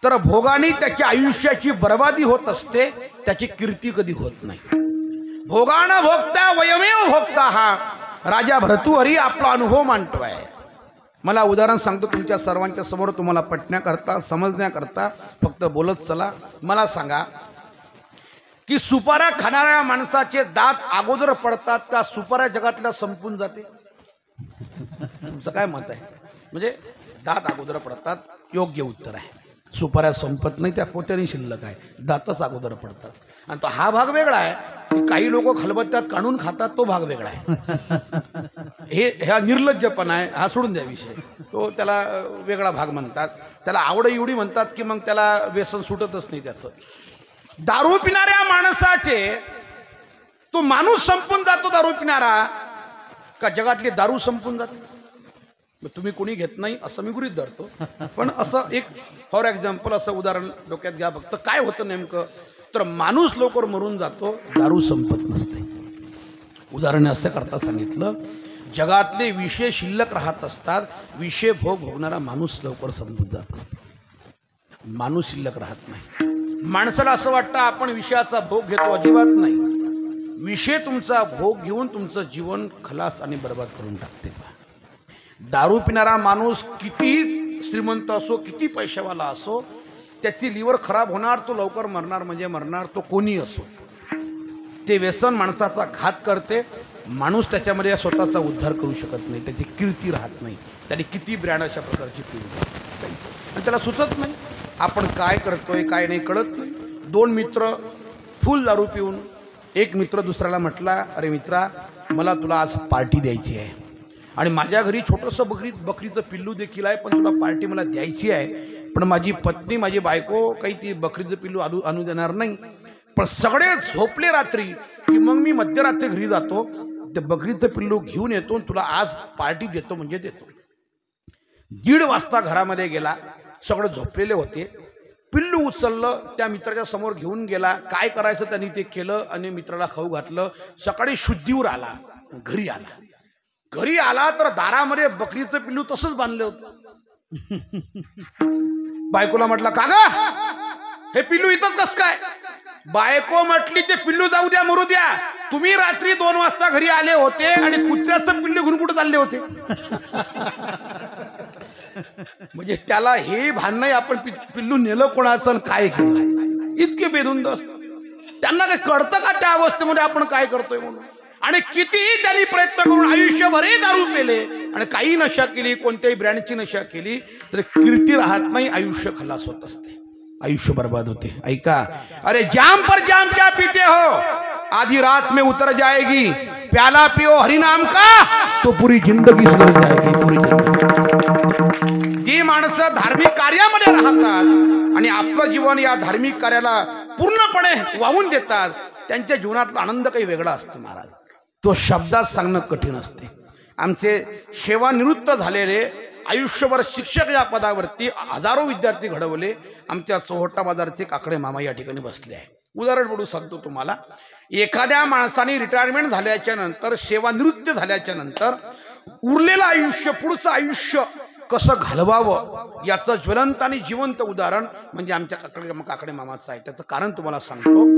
तर भोगाने त्याच्या आयुष्याची बर्बादी होत असते, त्याची कीर्ती कधी होत नाही. भोगानं भोगता वयमेव भोगता हा राजा भर्तृहरी आपला अनुभव मांडतोय. मला उदाहरण सांगतो तुमच्या सर्वांच्या समोर, तुम्हाला पटण्याकरता समजण्याकरता फक्त बोलत चला. मला सांगा की सुपाऱ्या खाणाऱ्या माणसाचे दात अगोदर पडतात का सुपाऱ्या जगातल्या संपून जाते? तुमचं काय मत आहे? म्हणजे दात अगोदर पडतात, योग्य उत्तर आहे. सुपाऱ्या संपत नाही, त्या पोत्याने शिल्लक आहे, दातच अगोदर पडतात. आणि तो हा भाग वेगळा आहे की काही लोक खलबत्त्यात काढून खातात, तो भाग वेगळा आहे. ह्या निर्लज्जपणा आहे, हा सोडून द्या विषय. तो त्याला वेगळा भाग म्हणतात, त्याला आवड एवढी म्हणतात की मग त्याला व्यसन सुटतच नाही त्याचं. दारू पिणाऱ्या माणसाचे तो माणूस संपून जातो दारू पिणारा, का जगातली दारू संपून जाते? तुम्ही कोणी घेत नाही असं मी गृहीत धरतो, पण असं एक फॉर एक्झाम्पल असं उदाहरण डोक्यात घ्या फक्त. काय होतं नेमकं तर माणूस लवकर मरून जातो, दारू संपत नसते. उदाहरण असं करता सांगितलं, जगातले विषय शिल्लक राहत असतात, विषय भोगणारा माणूस लवकर संपून जात असतो, माणूस शिल्लक राहत नाही. माणसाला असं वाटतं आपण विषयाचा भोग घेतो, अजिबात नाही. विषय तुमचा भोग घेऊन तुमचं जीवन खलास आणि बर्बाद करून टाकते. दारू पिणारा माणूस किती श्रीमंत असो, किती पैशावाला असो, त्याची लिव्हर खराब होणार, तो लवकर मरणार म्हणजे मरणार, तो कोणी असो. ते व्यसन माणसाचा घात करते. माणूस त्याच्यामध्ये स्वतःचा उद्धार करू शकत नाही, त्याची कीर्ती राहत नाही. त्याने किती ब्रँड अशा प्रकारची पिऊ आणि त्याला सुचत नाही आपण काय करतोय काय नाही, कळत नाही. दोन मित्र फुल दारू पिऊन, एक मित्र दुसऱ्याला म्हटला, अरे मित्रा मला तुला आज पार्टी द्यायची आहे आणि माझ्या घरी छोटंसं बकरीचं पिल्लू देखील आहे, पण तुला पार्टी मला द्यायची आहे. पण माझी पत्नी, माझी बायको काही ती बकरीचं पिल्लू आणू देणार नाही. पण सगळे झोपले रात्री की मग मी मध्यरात्री घरी जातो, ते बकरीचं पिल्लू घेऊन येतो, तुला आज पार्टी देतो म्हणजे देतो. 1:30 वाजता घरामध्ये गेला, सगळे झोपलेले होते. पिल्लू उचललं, त्या मित्राच्या समोर घेऊन गेला. काय करायचं त्यांनी ते केलं आणि मित्राला खाऊ घातलं. सकाळी शुद्धीवर आला, घरी आला तर दारामध्ये बकरीचं पिल्लू तसंच बांधलं होतं. बायकोला म्हटलं, का ग हे पिल्लू इथंच कस काय? बायको म्हटली, ते पिल्लू जाऊ द्या, मरू द्या, तुम्ही रात्री 2 वाजता घरी आले होते आणि कुत्र्याचं पिल्लू घेऊन कुठे चालले होते? म्हणजे त्याला हे भान नाही आपण पिल्लू नेलं कोणाचं काय केलं. इतके बेधुंद असतात, त्यांना काय कळतं का त्या अवस्थेमध्ये आपण काय करतोय म्हणून. आणि कितीही त्यांनी प्रयत्न करून आयुष्यभरही दारू पेले आणि काही नशा केली, कोणत्याही ब्रँडची नशा केली तर कीर्ती राहत नाही, आयुष्य खलास होत असते, आयुष्य बर्बाद होते. ऐका, अरे जाम पर जाम क्या पीते हो, आधी रात में उतर जाएगी, प्याला पियो हरिनाम का तो पूरी जिंदगी सुधर जाएगी, पूरी जिंदगी. जी माणसं धार्मिक कार्यामध्ये राहतात आणि आपलं जीवन या धार्मिक कार्याला पूर्णपणे वाहून देतात, त्यांच्या जीवनातला आनंद काही वेगळा असतो महाराज. तो शब्दात सांगणं कठीण असते. आमचे सेवानिवृत्त झालेले आयुष्यभर शिक्षक या पदावरती हजारो विद्यार्थी घडवले. आमच्या चोहट्टा बाजारचे काकडे मामा या ठिकाणी बसले आहे. उदाहरण म्हणून सांगतो तुम्हाला, एखाद्या माणसाने रिटायरमेंट झाल्याच्या नंतर, सेवानिवृत्त झाल्याच्या नंतर उरलेलं आयुष्य, पुढचं आयुष्य कसं घालवावं याचं ज्वलंत आणि जिवंत उदाहरण म्हणजे आमच्या काकडे मामाचं आहे. त्याचं कारण तुम्हाला सांगतो.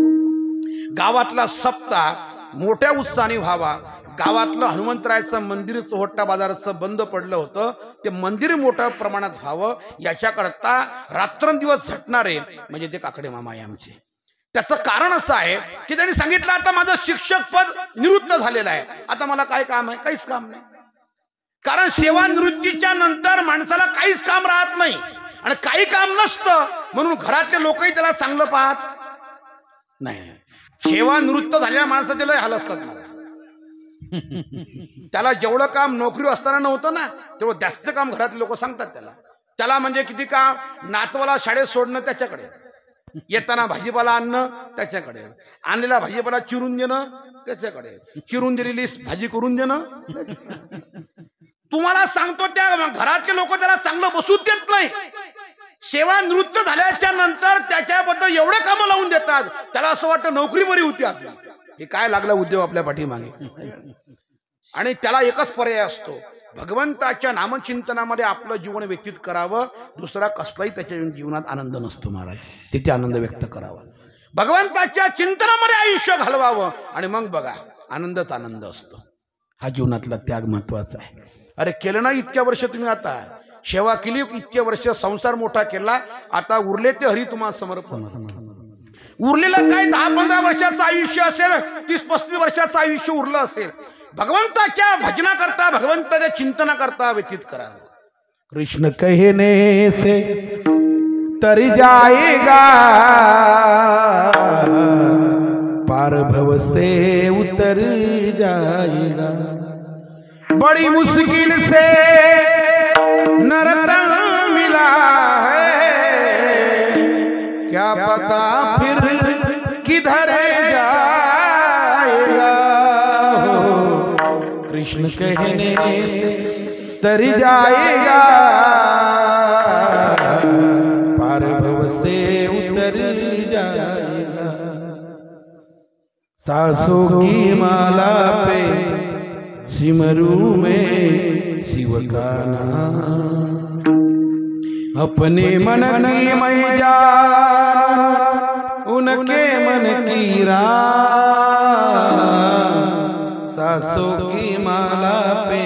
गावातला सप्ताह मोठ्या उत्साहाने व्हावा, गावातलं हनुमंतरायचं मंदिर चोहट्टा बाजाराचं बंद पडलं होतं, ते मंदिर मोठ्या प्रमाणात व्हावं याच्याकरता रात्रंदिवस झटणारे म्हणजे ते काकडे मामा आहे आमचे. त्याचं कारण असं आहे की त्यांनी सांगितलं, आता माझं शिक्षक पद निवृत्त झालेलं आहे, आता मला काय काम आहे? काहीच काम नाही. कारण सेवानिवृत्तीच्या नंतर माणसाला काहीच काम राहत नाही आणि काही काम नसतं म्हणून घरातले लोकही त्याला चांगलं पाहत नाही. सेवानिवृत्त झालेल्या माणसाचे लय हाल असतात मला. त्याला जेवढं काम नोकरीवर असताना नव्हतं ना, तेवढं जास्त काम घरातले लोक सांगतात त्याला. म्हणजे किती काम, नातवाला शाळेत सोडणं त्याच्याकडे, येताना भाजीपाला आणणं त्याच्याकडे, आणलेला भाजीपाला चिरून देणं त्याच्याकडे, चिरून दिलेली भाजी करून देणं. तुम्हाला सांगतो, त्या घरातले लोक त्याला चांगलं बसूच देत नाही. सेवानिवृत्त झाल्याच्या नंतर त्याच्याबद्दल एवढे कामं लावून देतात, त्याला असं वाटतं नोकरी बरी होती आपली, हे काय लागला उद्योग आपल्या पाठीमागे. आणि त्याला एकच पर्याय असतो, भगवंताच्या नामचिंतनामध्ये आपलं जीवन व्यतीत करावं. दुसरा कसलाही त्याच्या जीवनात आनंद नसतो महाराज, तिथे आनंद व्यक्त करावा, भगवंताच्या चिंतनामध्ये आयुष्य घालवावं आणि मग बघा आनंदच आनंद असतो. हा जीवनातला त्याग महत्वाचा आहे. अरे केलं ना इतक्या वर्ष तुम्ही, आता सेवा केली, इतके वर्ष संसार मोठा केला, आता उरले ते हरी तुम्हाला समर्पण. उरलेलं काय 10-15 वर्षाचं आयुष्य असेल, 30-35 वर्षाचं आयुष्य उरलं असेल, भगवंताच्या भजनाकरता, भगवंताच्या चिंतनाकरता व्यतीत करावं. कृष्ण कहने से तर जाएगा, पार भव से उतर जाएगा. बड़ी मुश्किल से नरतन मिला है, क्या पता फिर किधर जाएगा. कृष्ण कहने से तर जाएगा, पार भव से उतर जाएगा. सासों की माला पे सिमरू में शिव का नाम, अपने मन की मैं जानूं, उनके मन की राह. सासों की माला पे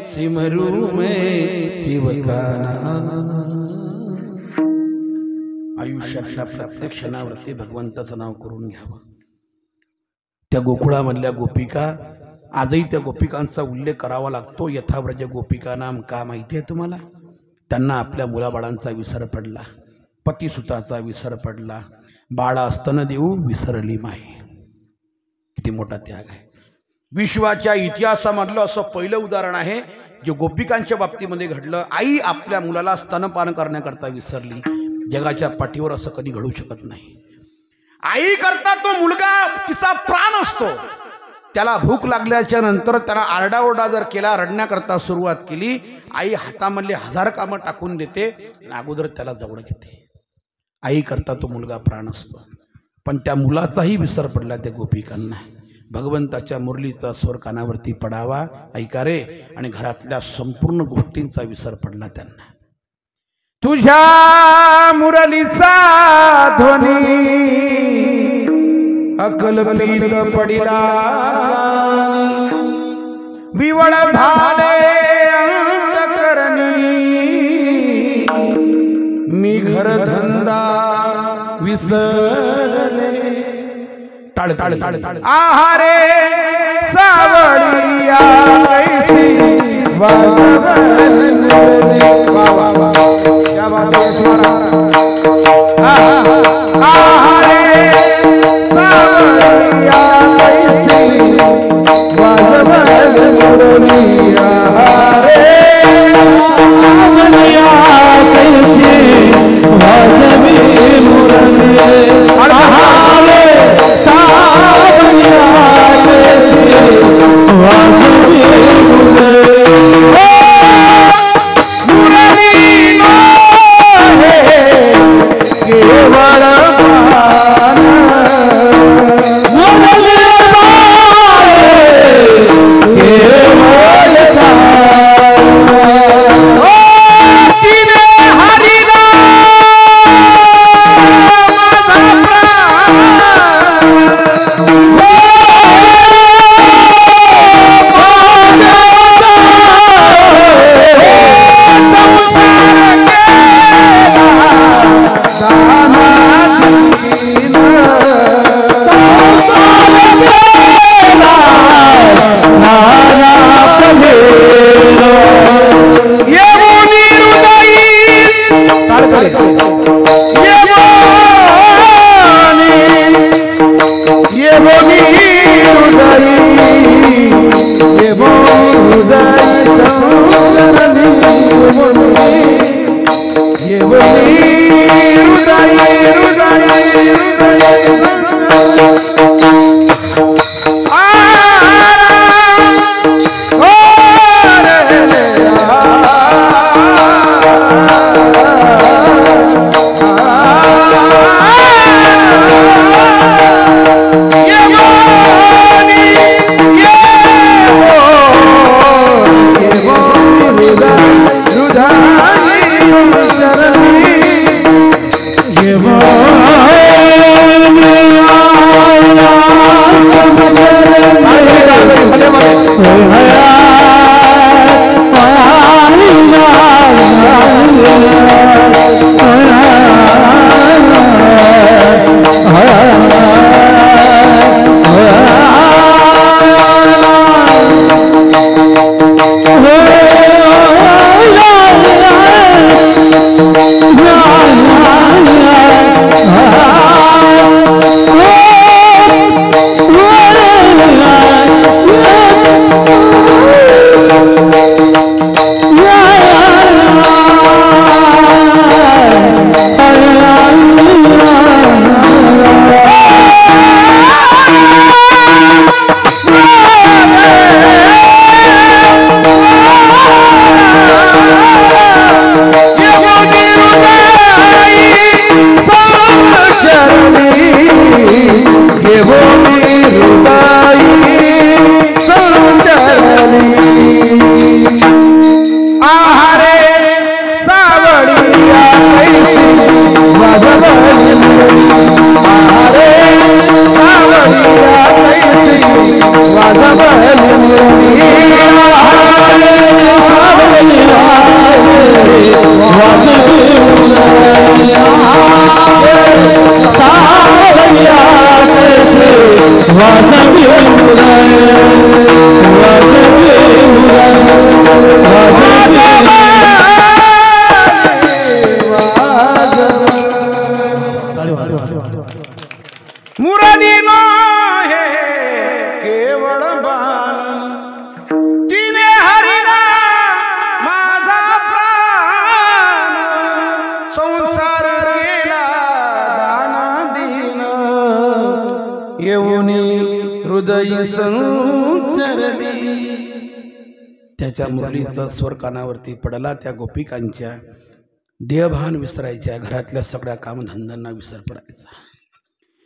सिमरू में शिव का नाम. आयुष्यातल्या प्रत्येक क्षणावरती भगवंताचं नाव करून घ्यावं. त्या गोकुळामधल्या गोपिका, आजही त्या गोपिकांचा उल्लेख करावा लागतो. यथाव्रज गोपिका नाम का माहिती आहे तुम्हाला? त्यांना आपल्या मुलाबाळांचा विसर पडला, पतिसुताचा विसर पडला, बाळा असताना देऊ विसरली माई. किती मोठा त्याग आहे. विश्वाच्या इतिहासामधलं असं पहिलं उदाहरण आहे जे गोपिकांच्या बाबतीमध्ये घडलं. आई आपल्या मुलाला स्तनपान करण्याकरता विसरली. जगाच्या पाठीवर असं कधी घडू शकत नाही. आई करता तो मुलगा तिचा प्राण असतो. त्याला भूक लागल्याच्या नंतर त्याला आरडाओरडा जर केला, रडण्याकरता सुरुवात केली, आई हातामधले 1000 कामं टाकून देते आणि अगोदर त्याला जवळ घेते. आई करता तो मुलगा प्राण असतो. पण त्या मुलाचाही विसर पडला त्या गोपिकांना. भगवंताच्या मुरलीचा स्वर कानावरती पडावा, ऐका रे, आणि घरातल्या संपूर्ण गोष्टींचा विसर पडला त्यांना. तुझ्या मुरलीचा ध्वनी अकल्पित पडिला, विवळ झाले अंतकरणी, मी घर धंदा विसरले. टाळ टाळ टाळ आहारे सावळिया कैसी वाजवली. वा वा वा, क्या बात है स्मरण. आहारे सावळिया कैसी वाजवली मुरली. आहारे सावळिया कैसी वाजवली मुरली. आहारे सावळिया कैसी वाजवली मुरली. मुरली नो है केवळ मुरलीनो हे केवळ बाण तिने हरिला माझा प्राण संसार केला दाना दीन येऊनी हृदय संचरली। त्याच्या मुरलीचा स्वर कानावरती पडला। त्या गोपिकांच्या देहभान विसरायच्या, घरातल्या सगळ्या कामधंद्यांना विसर पडायचा,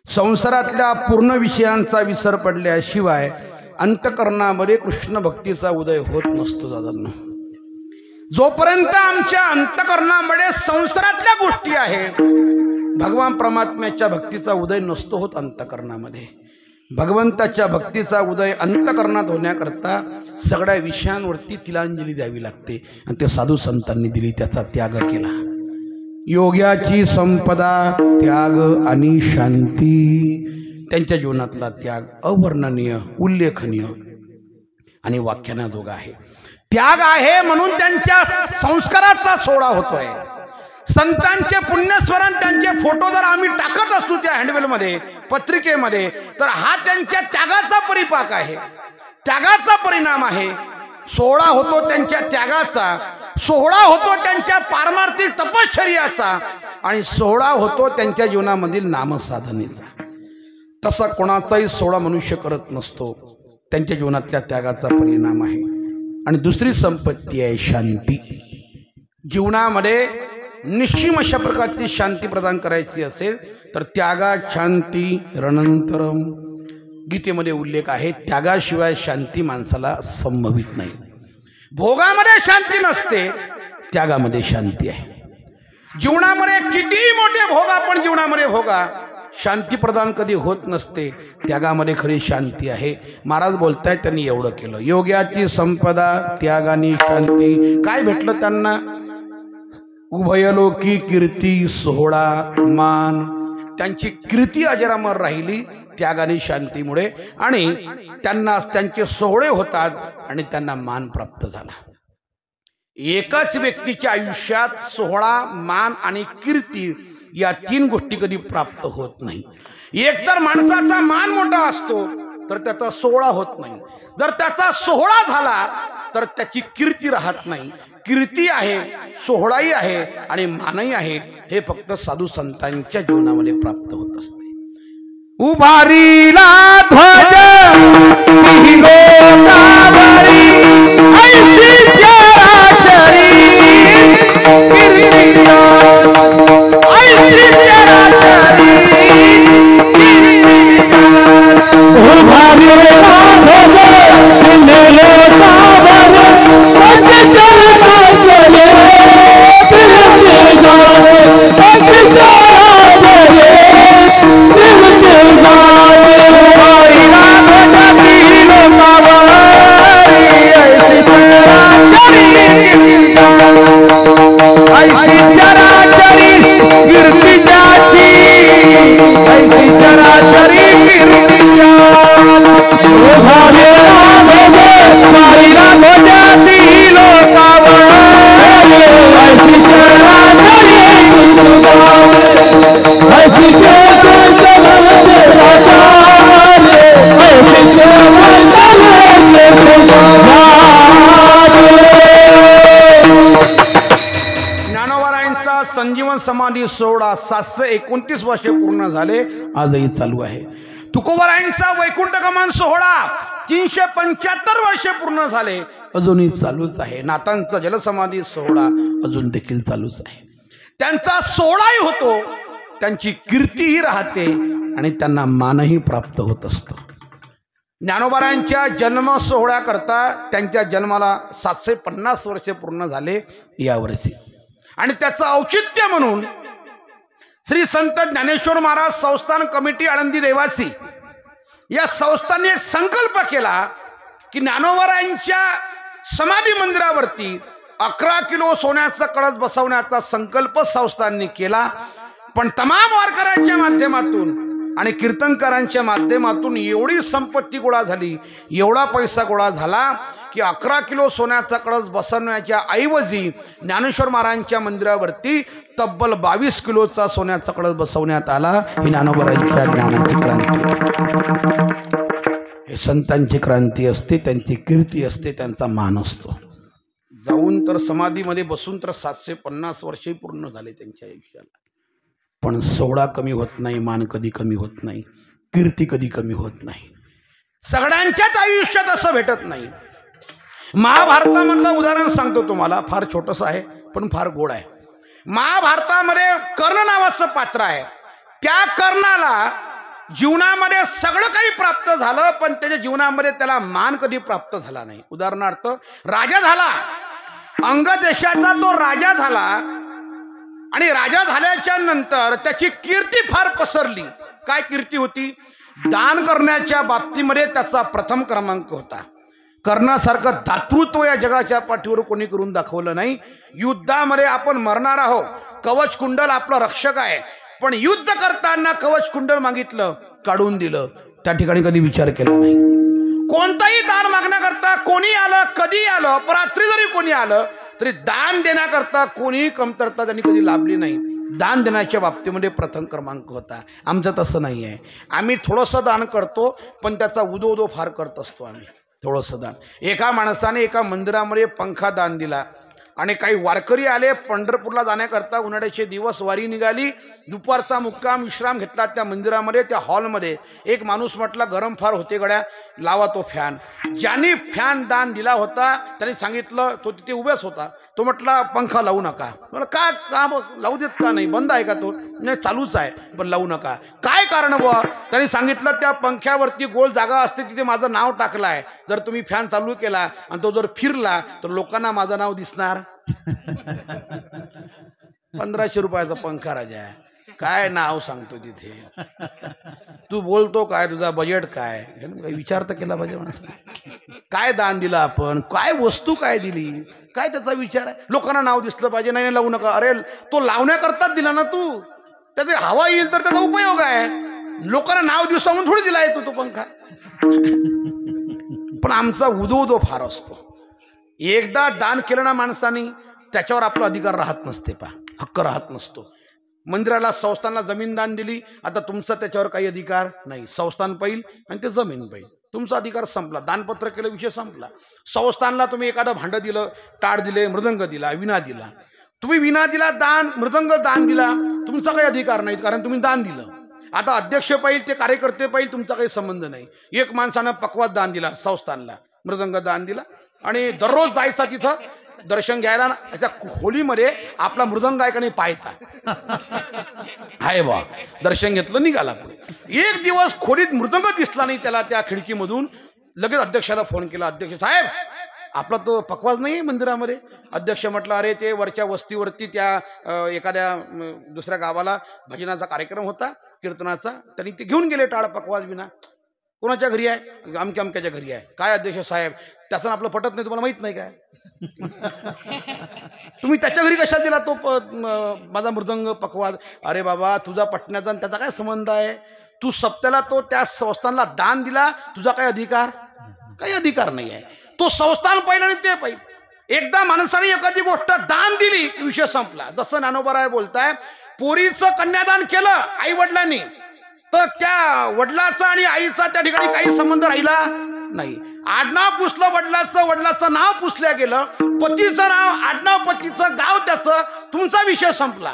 संसारातल्या पूर्ण विषयांचा विसर पडल्याशिवाय अंतकरणामध्ये कृष्ण भक्तीचा उदय होत नसतो दादांनो। जोपर्यंत आमच्या अंतकरणामध्ये संसारातल्या गोष्टी आहेत, भगवान परमात्म्याच्या भक्तीचा उदय नसतो होत अंतकरणामध्ये। भगवंताच्या भक्तीचा उदय अंतकरणात होण्याकरता सगळ्या विषयांवरती तिलांजली द्यावी लागते, आणि ते साधू संतांनी दिली, त्याचा त्याग केला। योग्याची संपदा त्याग आणि शांती, त्यांच्या जीवनातला त्याग अवर्णनीय, उल्लेखनीय आणि व्याख्यानाजोगा आहे। त्याग आहे म्हणून त्यांच्या संस्काराचा सोहळा होतोय। संतांचे पुण्यस्मरण, त्यांचे फोटो जर आम्ही टाकत असू त्या हँडवेलमध्ये, पत्रिकेमध्ये, तर हा त्यांच्या त्यागाचा परिपाक आहे, त्यागाचा परिणाम आहे। सोहळा होतो त्यांच्या त्यागाचा, सोहळा होतो त्यांच्या पारमार्थिक तपश्चर्याचा, आणि सोहळा होतो त्यांच्या जीवनामधील नामसाधनेचा। तसा कोणाचाही सोहळा मनुष्य करत नसतो, त्यांच्या जीवनातल्या त्यागाचा परिणाम आहे। आणि दुसरी संपत्ती आहे शांती। जीवनामध्ये निश्चिम अशा प्रकारची शांती प्रदान करायची असेल तर त्यागात शांती रणंतरम, गीतेमध्ये उल्लेख आहे। त्यागाशिवाय शांती माणसाला संभवित नाही। भोगामध्ये शांती नसते, त्यागामध्ये शांती आहे। जीवनामध्ये कितीही मोठे भोग आपण जीवनामध्ये भोगा, शांती प्रदान कधी होत नसते, त्यागामध्ये खरी शांती आहे। महाराज बोलतायत, त्यांनी एवढं केलं। योग्याची संपदा त्यागानी शांती, काय भेटलं त्यांना? उभयलोकी कीर्ती सोहळा मान, त्यांची कीर्ती अजरामर राहिली त्यागाने शांतीमुळे, आणि त्यांना त्यांचे सोहळे होतात आणि त्यांना मान प्राप्त झाला। एकाच व्यक्तीच्या आयुष्यात सोहळा, मान आणि कीर्ती या तीन गोष्टी कधी प्राप्त होत नाही। एकतर माणसाचा मान मोठा असतो तर त्याचा सोहळा होत नाही, जर त्याचा सोहळा झाला तर त्याची कीर्ती राहत नाही। कीर्ती आहे, सोहळाही आहे आणि मानही आहे, हे फक्त साधू संतांच्या जीवनामध्ये प्राप्त होत असते। उभारीला ध्वज संजीवन समाधी सोहळा 729 वर्षे पूर्ण झाले, आजही चालू आहे। तुकोबारायांचा वैकुंठ गमन सोहळा 375 वर्षे पूर्ण झाले, अजूनही चालूच आहे। नाथांचा जलसमाधी सोहळा अजून देखील चालूच आहे। त्यांचा सोहळाही होतो, त्यांची कीर्तीही राहते आणि त्यांना मानही प्राप्त होत असतो। ज्ञानोबारायांच्या जन्म सोहळ्याकरता त्यांच्या जन्माला 750 वर्षे पूर्ण झाले यावर्षी, आणि त्याचं औचित्य म्हणून श्री संत ज्ञानेश्वर महाराज संस्थान कमिटी आळंदी देवासी या संस्थांनी एक संकल्प केला की ज्ञानोबारायांच्या समाधी मंदिरावरती 11 किलो सोन्याचा कळस बसवण्याचा संकल्प संस्थांनी केला। पण तमाम वारकऱ्यांच्या माध्यमातून आणि कीर्तनकारांच्या माध्यमातून एवढी संपत्ती गोळा झाली, एवढा पैसा गोळा झाला की 11 किलो सोन्याचा कळस बसवण्याच्या ऐवजी ज्ञानेश्वर महाराजांच्या मंदिरावरती तब्बल 22 किलोचा सोन्याचा कळस बसवण्यात आला. ही ज्ञानोबारांच्या ज्ञानाची क्रांती आहे. हे संतांची क्रांती असते, त्यांची कीर्ती असते, त्यांचा मान असतो. जाऊन तर समाधीमध्ये बसून तर 750 वर्षे पूर्ण झाले त्यांच्या आयुष्याला, पण सोहळा कमी होत नाही, मान कधी कमी होत नाही, कीर्ती कधी कमी होत नाही. सगळ्यांच्याच आयुष्यात असं भेटत नाही. महाभारतामधलं उदाहरण सांगतो तुम्हाला, फार छोटंसं आहे पण फार गोड आहे. महाभारतामध्ये कर्ण नावाचं पात्र आहे. त्या कर्णाला जीवनामध्ये सगळं काही प्राप्त झालं, पण त्याच्या जीवनामध्ये त्याला मान कधी प्राप्त झाला नाही. उदाहरणार्थ, राजा झाला, अंग देशाचा तो राजा झाला, आणि राजा झाल्याच्या नंतर त्याची कीर्ती फार पसरली. काय कीर्ती होती? दान करण्याच्या बाबतीमध्ये त्याचा प्रथम क्रमांक होता. कर्णासारखं दातृत्व या जगाच्या पाठीवर कोणी करून दाखवलं नाही. युद्धामध्ये आपण मरणार आहोत, कवच कुंडल आपलं रक्षक आहे, पण युद्ध करताना कवच कुंडल मागितलं, काढून दिलं, त्या ठिकाणी कधी विचार केला नाही. कोणताही दान मागण्याकरता कोणी आलं, कधी आलं, अपरात्री जरी कोणी आलं तरी दान देण्याकरता कोणीही कमतरता त्यांनी कधी लाभली नाही. दान देण्याच्या बाबतीमध्ये प्रथम क्रमांक होता. आमचं तसं नाही आहे. आम्ही थोडंसं दान करतो, पण त्याचा उदो फार करत असतो आम्ही. थोडंसं दान. एका माणसाने एका मंदिरामध्ये पंखा दान दिला, आणि काही वारकरी आले पंढरपूरला जाण्याकरता. उन्हाळ्याचे दिवस, वारी निघाली, दुपारचा मुक्काम विश्राम घेतला त्या मंदिरामध्ये, त्या हॉलमध्ये. एक माणूस म्हटला, गरम फार होते गड्या, लावा तो फॅन. ज्यांनी फॅन दान दिला होता त्यांनी सांगितलं, तो तिथे उभेच होता, तो म्हटला पंखा लावू नका. म्हटलं का लावू देत का नाही, बंद आहे का तो? नाही, चालूच आहे, पण लावू नका. काय कारण बुवा? त्यांनी सांगितलं, त्या पंख्यावरती गोल जागा असते, तिथे माझं नाव टाकलं आहे. जर तुम्ही फॅन चालू केला आणि तो जर फिरला तर लोकांना माझं नाव दिसणार. 1500 रुपयाचा पंखा राजा आहे, काय नाव सांगतो तिथे? तू बोलतो काय, तुझा बजेट काय? विचार तर केला पाहिजे माणसाने. काय दान दिलं आपण, काय वस्तू काय दिली, काय त्याचा विचार आहे? लोकांना नाव दिसलं पाहिजे. नाही लावू नका. अरे तो लावण्याकरताच दिला ना तू, त्याचे हवा येईल तर त्याचा उपयोग आहे. लोकांना नाव दिवसा म्हणून थोडी दिला आहे तो पंखा. पण आमचा उदो फार असतो. एकदा दान केलं ना माणसाने, त्याच्यावर आपला अधिकार राहत नसते, हक्क राहत नसतो. मंदिराला, संस्थानला जमीन दान दिली, आता तुमचा त्याच्यावर काही अधिकार नाही. संस्थान पाहिल आणि ते जमीन पाहिल, तुमचा अधिकार संपला. दानपत्र केलं, विषय संपला. संस्थानला तुम्ही एखादं भांडं दिलं, टाळ दिले, मृदंग दिला, विणा दिला, तुम्ही विणा दिला, दान मृदंग दान दिला, तुमचा काही अधिकार नाही, कारण तुम्ही दान दिलं. आता अध्यक्ष पाहिल, ते कार्यकर्ते पाहिल, तुमचा काही संबंध नाही. एक माणसानं पक्वाद दान दिला, संस्थानला मृदंग दान दिला, आणि दररोज जायचा तिथं दर्शन घ्यायला. त्या खोलीमध्ये आपला मृदंग आहे का नाही पाहायचा. हाय बा, दर्शन घेतलं, निघाला पुढे. एक दिवस खोलीत मृदंग दिसला नाही त्याला त्या खिडकीमधून. लगेच अध्यक्षाला फोन केला, अध्यक्ष साहेब, आपला तो पकवाज नाही मंदिरामध्ये. अध्यक्ष म्हटलं, अरे ते वरच्या वस्तीवरती त्या एखाद्या दुसऱ्या गावाला भजनाचा कार्यक्रम होता, कीर्तनाचा, त्यांनी ते घेऊन गेले टाळ पकवाज विना. कोणाच्या घरी आहे? अमक्या अमक्याच्या घरी आहे. काय अध्यक्ष साहेब, त्याचं आपलं पटत नाही, तुम्हाला माहित नाही काय? तुम्ही त्याच्या घरी कशात दिला तो माझा मृदंग पकवाज? अरे बाबा, तुझा पटण्याचा आणि त्याचा काय संबंध आहे? तू सप्त्याला तो त्या संस्थानला दान दिला, तुझा काय अधिकार? काही अधिकार नाही आहे. तो संस्थान पाहिलं आणि ते पाहिजे. एकदा माणसाने एखादी गोष्ट दान दिली, विषय संपला. जसं ज्ञानोबा बोलताय, पोरीचं कन्यादान केलं आई वडिलांनी, तर त्या वडिलाचा आणि आईचा त्या ठिकाणी काही संबंध राहिला नाही. आडनाव पुसलं वडिलाचं, वडिलाचं नाव पुसल्या गेलं, पतीचं नाव, आडनाव पतीचं, गाव त्याचं, तुमचा विषय संपला.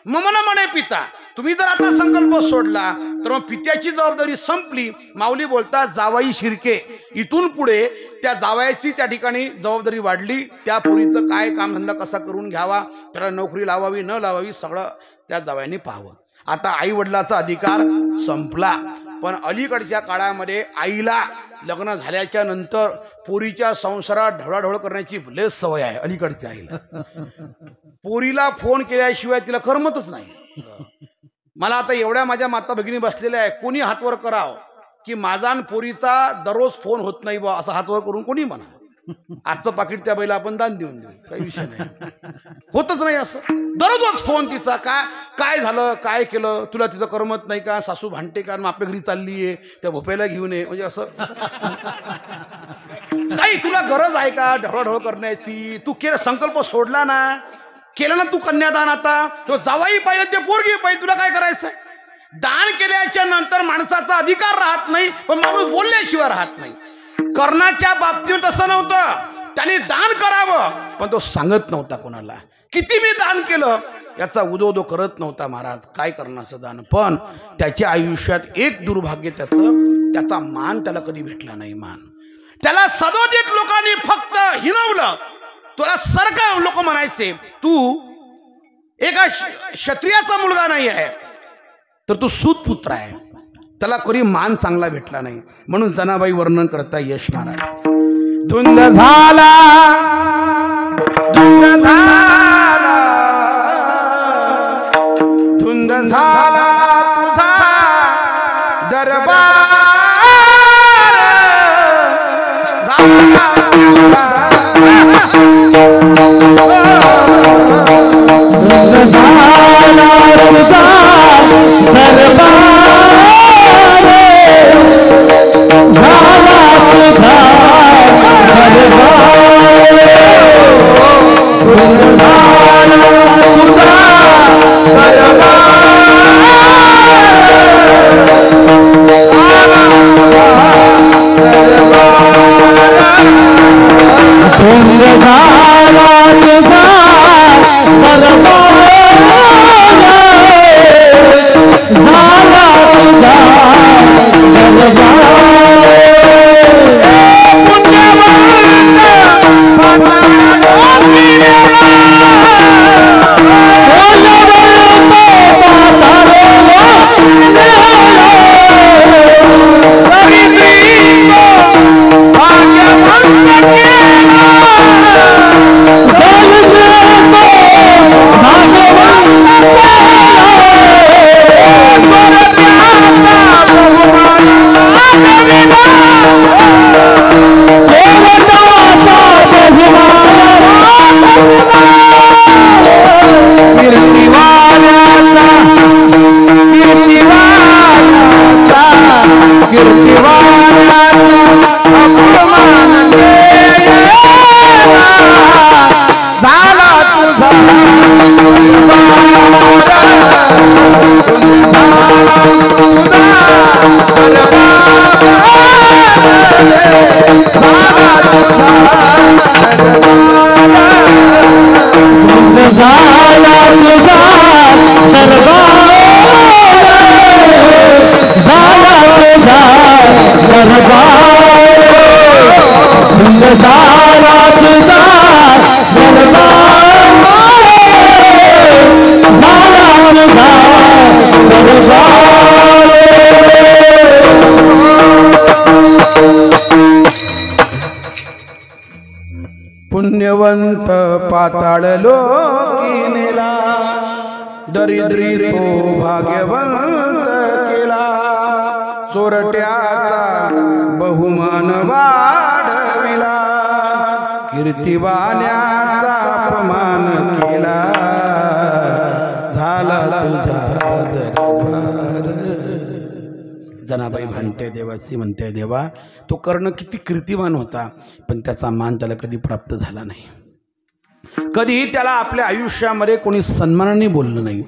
ममन म्हणे पिता. तुम्ही जर आता संकल्प सोडला तर मग पित्याची जबाबदारी संपली. माऊली बोलतात, जावाई शिर्के. इथून पुढे त्या जावयाची त्या ठिकाणी जबाबदारी वाढली. त्या पोरीचं काय कामधंदा कसा करून घ्यावा, त्याला नोकरी लावावी न लावावी, सगळं त्या जावयांनी पाहावं. आता आई वडिलाचा अधिकार संपला. पण अलीकडच्या काळामध्ये आईला लग्न झाल्याच्या नंतर पोरीच्या संसारात ढवळाढवळ करण्याची लय सवय आहे अलीकडच्या आईला. पोरीला फोन केल्याशिवाय तिला करमतच नाही. मला आता एवढ्या माझ्या माता भगिनी बसलेल्या आहे, कोणी हातवर करावं की माझा आणि पोरीचा दररोज फोन होत नाही बा, असं हातवर करून कोणी म्हणा. आजचं पाकिट त्या बाईला आपण दान देऊन देऊ, काही विषय नाही. होतच नाही असं. दररोज फोन तिचा, काय झालं, काय केलं, तुला तिचं करमत नाही का, सासू भांडते का, मग आपल्या घरी चालली आहे, त्या भोप्याला घेऊन ये, म्हणजे असं काही तुला गरज आहे का ढवळढवळ करण्याची. तू केलं संकल्प सोडला ना, केलं ना तू कन्यादान, आता तो जावाई पाहिजे ते पोरगी पाहिजे, तुला काय करायचंय. दान केल्याच्या नंतर माणसाचा अधिकार राहत नाही, पण माणूस बोलल्याशिवाय राहत नाही. कर्णाच्या बाबतीत तसं नव्हतं, त्याने दान करावं पण तो सांगत नव्हता कोणाला. किती मी दान केलं याचा उदो करत नव्हता महाराज, काय कर्णाचं दान. पण त्याच्या आयुष्यात एक दुर्भाग्य, त्याचा मान त्याला कधी भेटला नाही. मान त्याला सदोदित लोकांनी फक्त हिणवलं. तुला सारखं लोक म्हणायचे तू एका क्षत्रियाचा मुलगा नाही आहे, तर तू सूतपुत्र आहे. त्याला कधी मान चांगला भेटला नाही. म्हणून जनाबाई वर्णन करता यश महाराज. धुंद झाला, धुंद झाला, धुंद झाला तुझा दरबार झाला, धुंद झाला तुझा दरबार पुण्यवंत पाताळ लोकी नेला, दरिद्री तो भाग्यवंत केला. चोरट्याचा बहुमान वाढविला, कीर्तिवाण्याचा अपमान केला. झाला तुझा दरबार. जनाबाई म्हणते देवासी, म्हणते देवा तो कर्ण किती कीर्तिवान होता, पण त्याचा मान त्याला कधी प्राप्त झाला नाही. कधीही त्याला आपल्या आयुष्यामध्ये कोणी सन्मानाने बोललं नाही,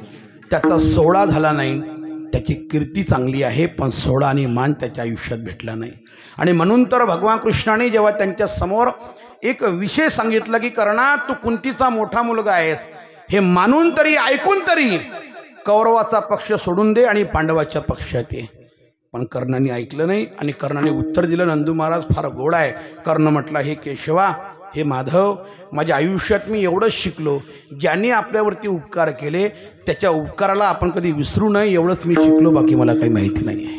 त्याचा सोहळा झाला नाही. त्याची कीर्ती चांगली आहे, पण सोहळा आणि मान त्याच्या आयुष्यात भेटला नाही. आणि म्हणून तर भगवान कृष्णाने जेव्हा त्यांच्या समोर एक विषय सांगितला की कर्णा तू कुंतीचा मोठा मुलगा आहेस, हे मानून तरी ऐकून तरी कौरवाचा पक्ष सोडून दे आणि पांडवाच्या पक्षात ये. पण कर्णाने ऐकलं नाही आणि कर्णाने उत्तर दिलं. नंदू महाराज फार गोड आहे. कर्ण म्हटला हे केशवा, हे माधव, माझ्या आयुष्यात मी एवढंच शिकलो, ज्यांनी आपल्यावरती उपकार केले त्याच्या उपकाराला आपण कधी विसरू नये, एवढंच मी शिकलो, बाकी मला काही माहिती नाही आहे.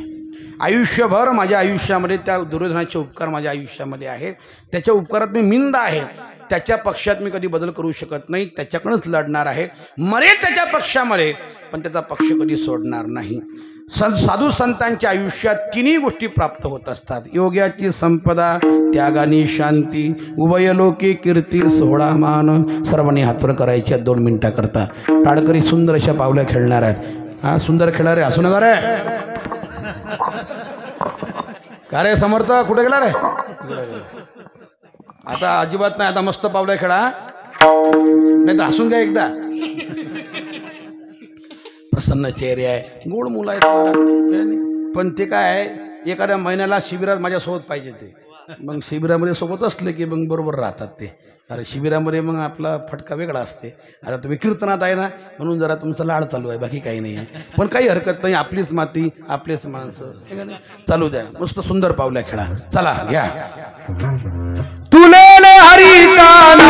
आयुष्यभर माझ्या आयुष्यामध्ये त्या दुर्योधनाचे उपकार माझ्या आयुष्यामध्ये आहेत, त्याच्या उपकारात मी मिंद आहे. त्याच्या पक्षात मी कधी बदल करू शकत नाही, त्याच्याकडंच लढणार आहे, मरेल त्याच्या पक्षामध्ये, पण त्याचा पक्ष कधी सोडणार नाही. साधू संतांच्या आयुष्यात किनी गोष्टी प्राप्त होत असतात. योग्याची संपदा, त्यागानी शांती, उभयलोकी कीर्ती, सोहळा मान. सर्वांनी हातवर करायच्या 2 मिनिटाकरता. टाळकरी सुंदर अशा पावल्या खेळणार आहेत. हा सुंदर खेळारे असू नका रे. का रे समर्थ कुठे गेला रे? आता अजिबात नाही. आता मस्त पावल्या खेळा, नाही तर हसून घ्या एकदा. प्रसन्न चेहरे आहे, गोड मुलं आहेत महाराज. पण ते काय आहे, एखाद्या महिन्याला शिबिरात माझ्यासोबत पाहिजे ते. मग शिबिरामध्ये सोबत असले की मग बरोबर राहतात ते. अरे शिबिरामध्ये मग आपला फटका वेगळा असते. आता तुम्ही कीर्तनात आहे ना, म्हणून जरा तुमचा लाड चालू आहे, बाकी काही नाही आहे. पण काही हरकत नाही, आपलीच माती आपलेच माणसं, चालू द्या. मस्त सुंदर पावल्या खेळा. चला घ्या. तुले हरी काना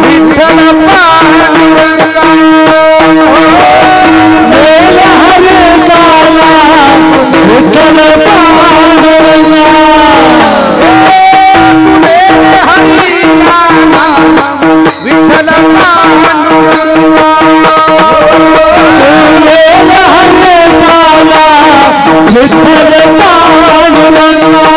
विठ्ठल पांडुरंगा, तुले हरी काना विठ्ठल पांडुरंगा, तुले हरी काना विठ्ठल पांडुरंगा, तुले हरी काना विठ्ठल पांडुरंगा,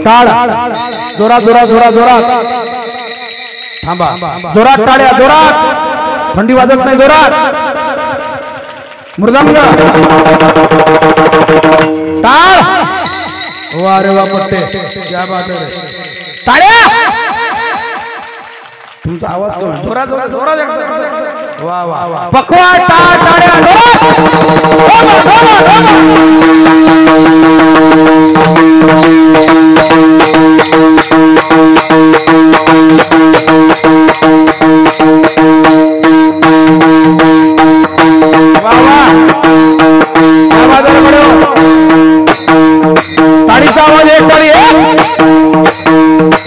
टाळ जोरात जोरात जोरात जोरात थांबा जोरात टाळ्या जोरात थंडी वाजत नाही जोरात मृदंग टाळ वा रे वा पट्टे क्या बात है टाळ्या तुमचा आवाज कमी जोरात जोरात जोरात एकदम वा वा वा पखवा टाळ टाळ्या ताडीचा आवाज एक तारी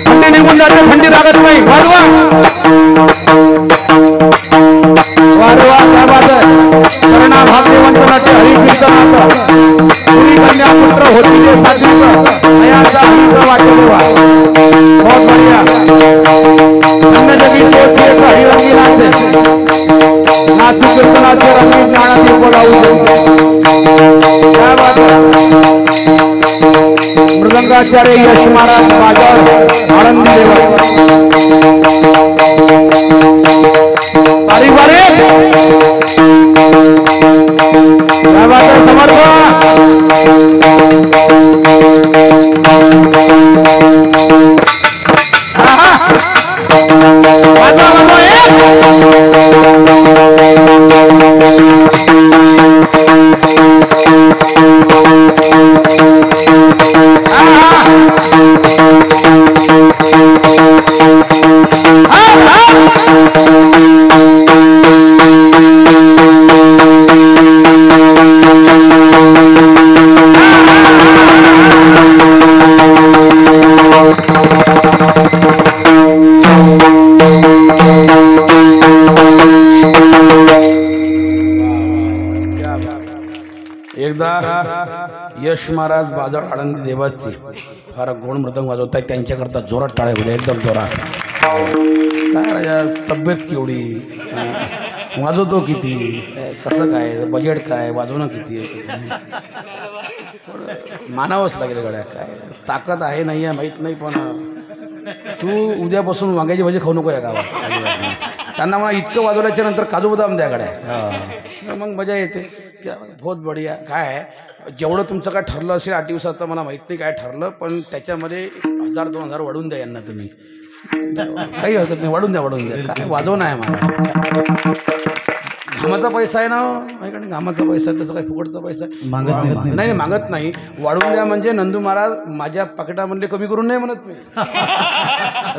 थंडी निघून जाते थंडी लागत नाही वाजवा वाजवा क्या बात है करुणा भाग्यवंत नाट्य हरी कीर्तनात पुरी कन्या पुत्र होती ते साधीचं नयाचा हरिद्र वाटे देवा बहुत बढ़िया धन्य जगी चोथी एक हरिरंगी नाचे नाचू कीर्तनाचे रंगीत ज्ञानाची बोलावू क्या बात है मृदंगाचार्य यश महाराज बाजार आनंदी बारीक क्या बात है समर्थ यश महाराज बाजार आनंदी देवाची फार गोड मृदंग वाजवत आहेत त्यांच्याकरता जोरात टाळ्या होत्या एकदम जोरात काय राजा तब्येत केवढी वाजवतो किती कसं काय बजेट काय वाजवणं किती मानावंच लागेल गड्या काय ताकद आहे नाही आहे माहीत नाही पण तू उद्यापासून वांग्याची भाजी खाऊ नको या गावात त्यांना मला इतकं वाजवल्याच्या नंतर काजू बदाम द्या गड्या मग मजा येते क्या बहुत बढिया काय जेवढं तुमचं काय ठरलं असेल 8 दिवसाचं मला माहीत नाही काय ठरलं पण त्याच्यामध्ये 1000-2000 वाढून द्या यांना तुम्ही काही हरकत नाही वाढून द्या काय वाजवणं आहे मला घामाचा पैसा आहे ना माझ्याकडे घामाचा पैसा आहे त्याचा काही फुकटचा पैसा नाही मागत नाही वाढून द्या म्हणजे नंदू महाराज माझ्या पाकिटामधले कमी करून नाही म्हणत मी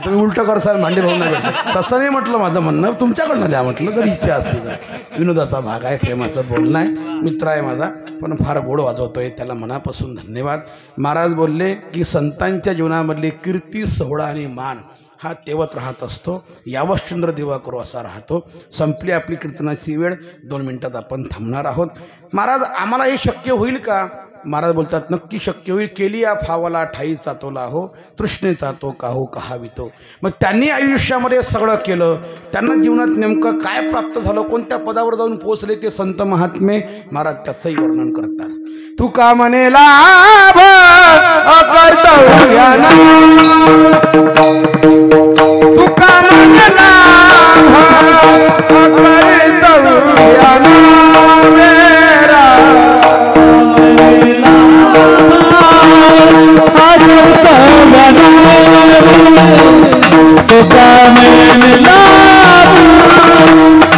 तुम्ही उलटं करसाल भांडी भाऊ नाही भेटत तसं नाही म्हटलं माझं म्हणणं तुमच्याकडनं द्या म्हटलं जर इच्छा असली तर विनोदाचा भाग आहे प्रेमाचं बोलणं आहे मित्र आहे माझा पण फार गोड वाजवतोय त्याला मनापासून धन्यवाद महाराज बोलले की संतांच्या जीवनामधली कीर्ती सोहळा आणि मान हा तेवत राहत असतो यावश्चंद्र देवा करू असा राहतो संपली आपली कीर्तनाची वेळ 2 मिनिटात आपण थांबणार आहोत महाराज आम्हाला हे शक्य होईल का महाराज बोलतात नक्की शक्य होईल केली या फावाला ठाईचा तोला हो तृष्णेचा तो काहू कहावितो मग त्यांनी आयुष्यामध्ये सगळं केलं त्यांना जीवनात नेमकं काय प्राप्त झालं कोणत्या पदावर जाऊन पोहोचले ते संत महात्मे महाराज त्याचंही वर्णन करतात तू का म्हणे लाभ कर्तव्याना तू का म्हणे लाभ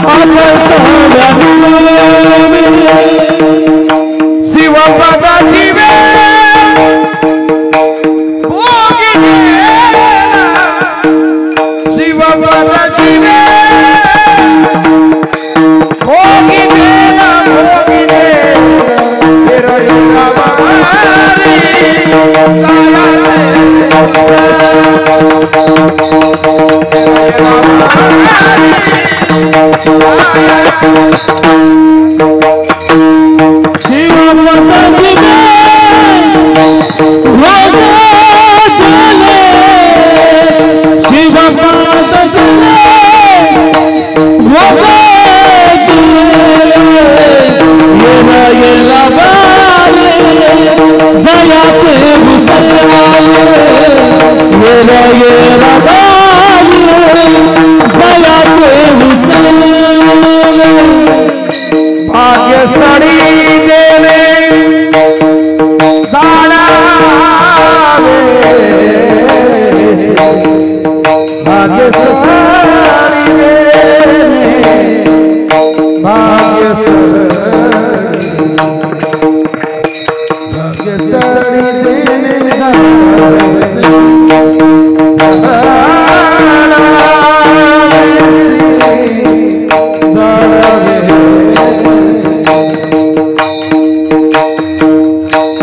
कर्तव्याना शिव पदा जीवे भाग्यशाली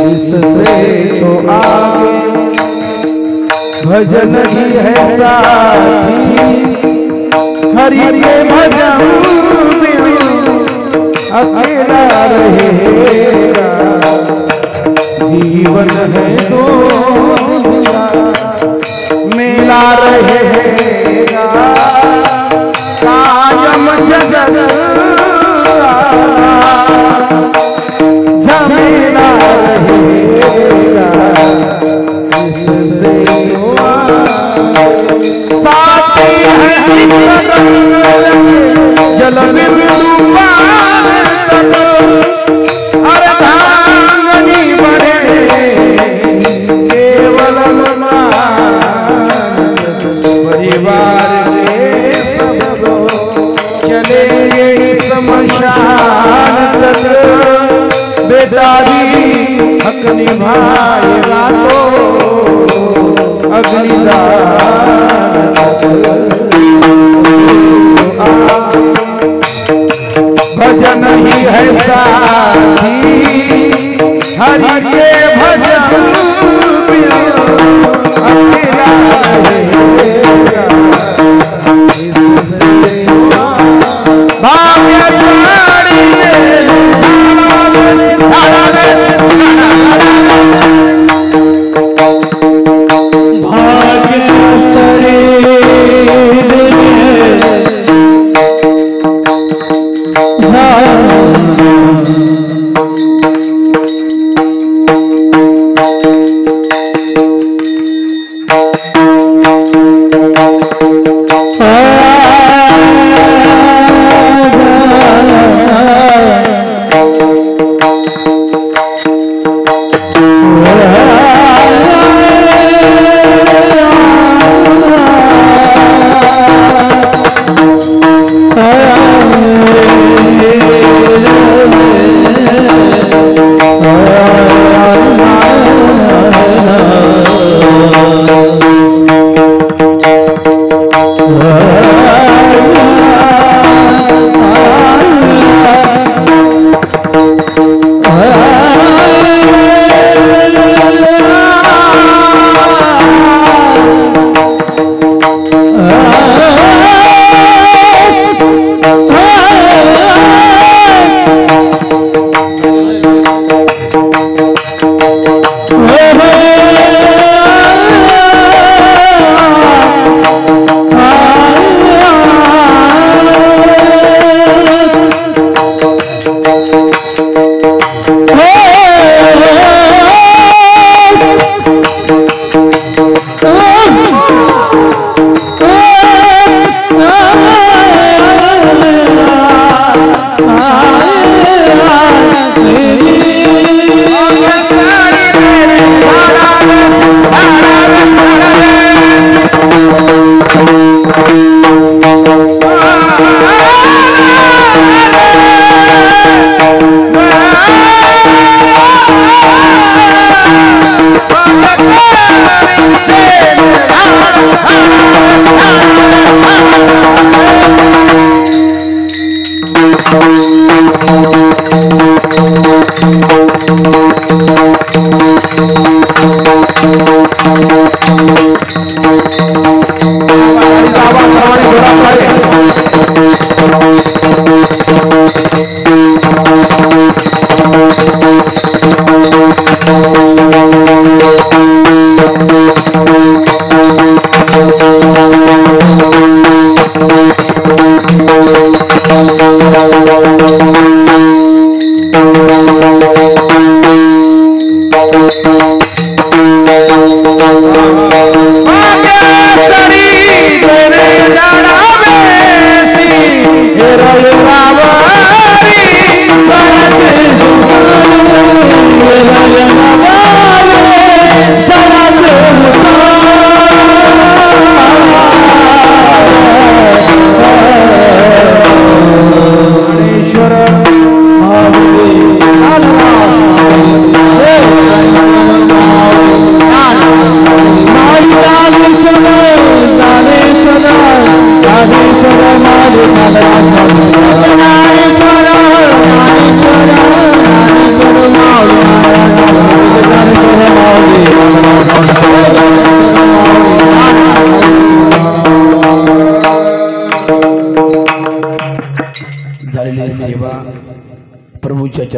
इससे तो आगे भजन ही है साथी, हरि के भजन बिनु अकेला रहेगा। जीवन है दो दिन का मेला रहेगा, कायम जगत झमेला रहेगा। इससे साथी है जल बिंदु पार तक, अरे धांगनी बने केवल परिवार के सब लोग चलेंगे शमशान तक। बेटा भी हक निभाएगा तो अग्निदान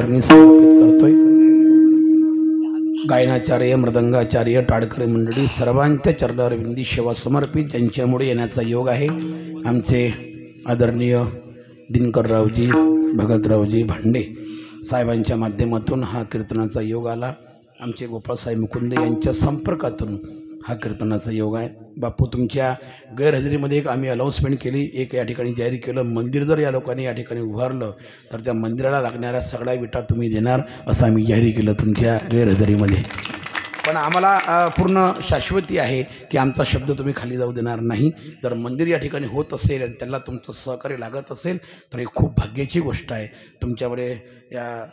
चरणी समर्पित करतोय। गायनाचार्य मृदंगाचार्य टाळकरी मंडळी सर्वांच्या चरणारविंदी सेवा समर्पित, ज्यांच्यामुळे येण्याचा योग आहे आमचे आदरणीय दिनकररावजी भगतरावजी भांडे साहेबांच्या माध्यमातून हा कीर्तनाचा योग आला। आमचे गोपाळसाहेब मुकुंदे यांच्या संपर्कातून हा कीर्तनाचा योग आहे। बापू, तुमच्या गैरहजेरीमध्ये एक आम्ही अनाऊन्समेंट केली, एक या ठिकाणी जाहीर केलं, मंदिर जर या लोकांनी या ठिकाणी उभारलं तर त्या मंदिराला लागणाऱ्या सगळ्या विटा तुम्ही देणार असं आम्ही जाहीर केलं तुमच्या गैरहजेरीमध्ये। पण आम्हाला पूर्ण शाश्वती आहे की आमचा शब्द तुम्ही खाली जाऊ देणार नाही। जर मंदिर या ठिकाणी होत असेल आणि त्याला तुमचं सहकार्य लागत असेल तर ही खूप भाग्याची गोष्ट आहे। तुमच्यामध्ये या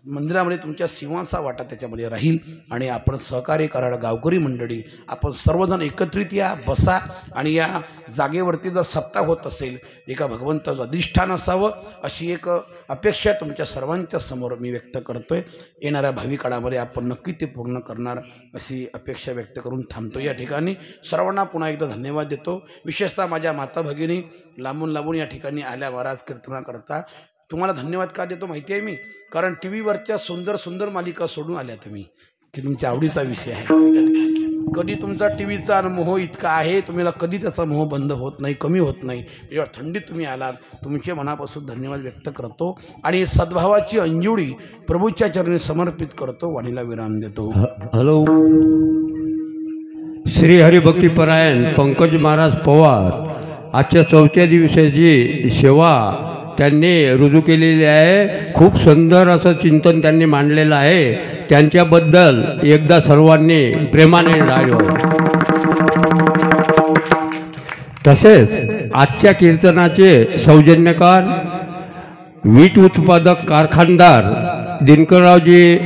मंदिरामध्ये तुमच्या सिंहाचा वाटा त्याच्यामध्ये राहील आणि आपण सहकार्य करायला गावकरी मंडळी आपण सर्वजण एकत्रित या, बसा आणि या जागेवरती जर सप्ताह होत असेल एका भगवंताचं अधिष्ठान असावं अशी एक अपेक्षा तुमच्या सर्वांच्या समोर मी व्यक्त करतोय। येणाऱ्या भावी काळामध्ये आपण नक्की ते पूर्ण करणार अशी अपेक्षा व्यक्त करून थांबतो। या ठिकाणी सर्वांना पुन्हा एकदा धन्यवाद देतो। विशेषतः माझ्या माता भगिनी लांबून या ठिकाणी आल्या महाराज कीर्तनाकरता। तुम्हाला धन्यवाद का देतो माहिती आहे मी, कारण टी व्हीवरच्या सुंदर मालिका सोडून आल्या तुम्ही की तुमच्या आवडीचा विषय आहे। कधी तुमचा टी व्हीचा मोह इतका आहे तुम्हाला कधी त्याचा मोह बंद होत नाही, कमी होत नाही। जेव्हा थंडीत तुम्ही आलात तुमचे मनापासून धन्यवाद व्यक्त करतो आणि सद्भावाची अंजुळी प्रभूच्या चरणी समर्पित करतो। वाणीला विराम देतो। हॅलो, श्री हरिभक्तीपरायण पंकज महाराज पवार आजच्या 4थ्या दिवसाची सेवा त्यांनी रुजू केलेली आहे। खूप सुंदर असं चिंतन त्यांनी मांडलेलं आहे। त्यांच्याबद्दल एकदा सर्वांनी प्रेमाने टाळ्या। तसेच आजच्या कीर्तनाचे सौजन्यकार वीट उत्पादक कारखानदार दिनकररावजी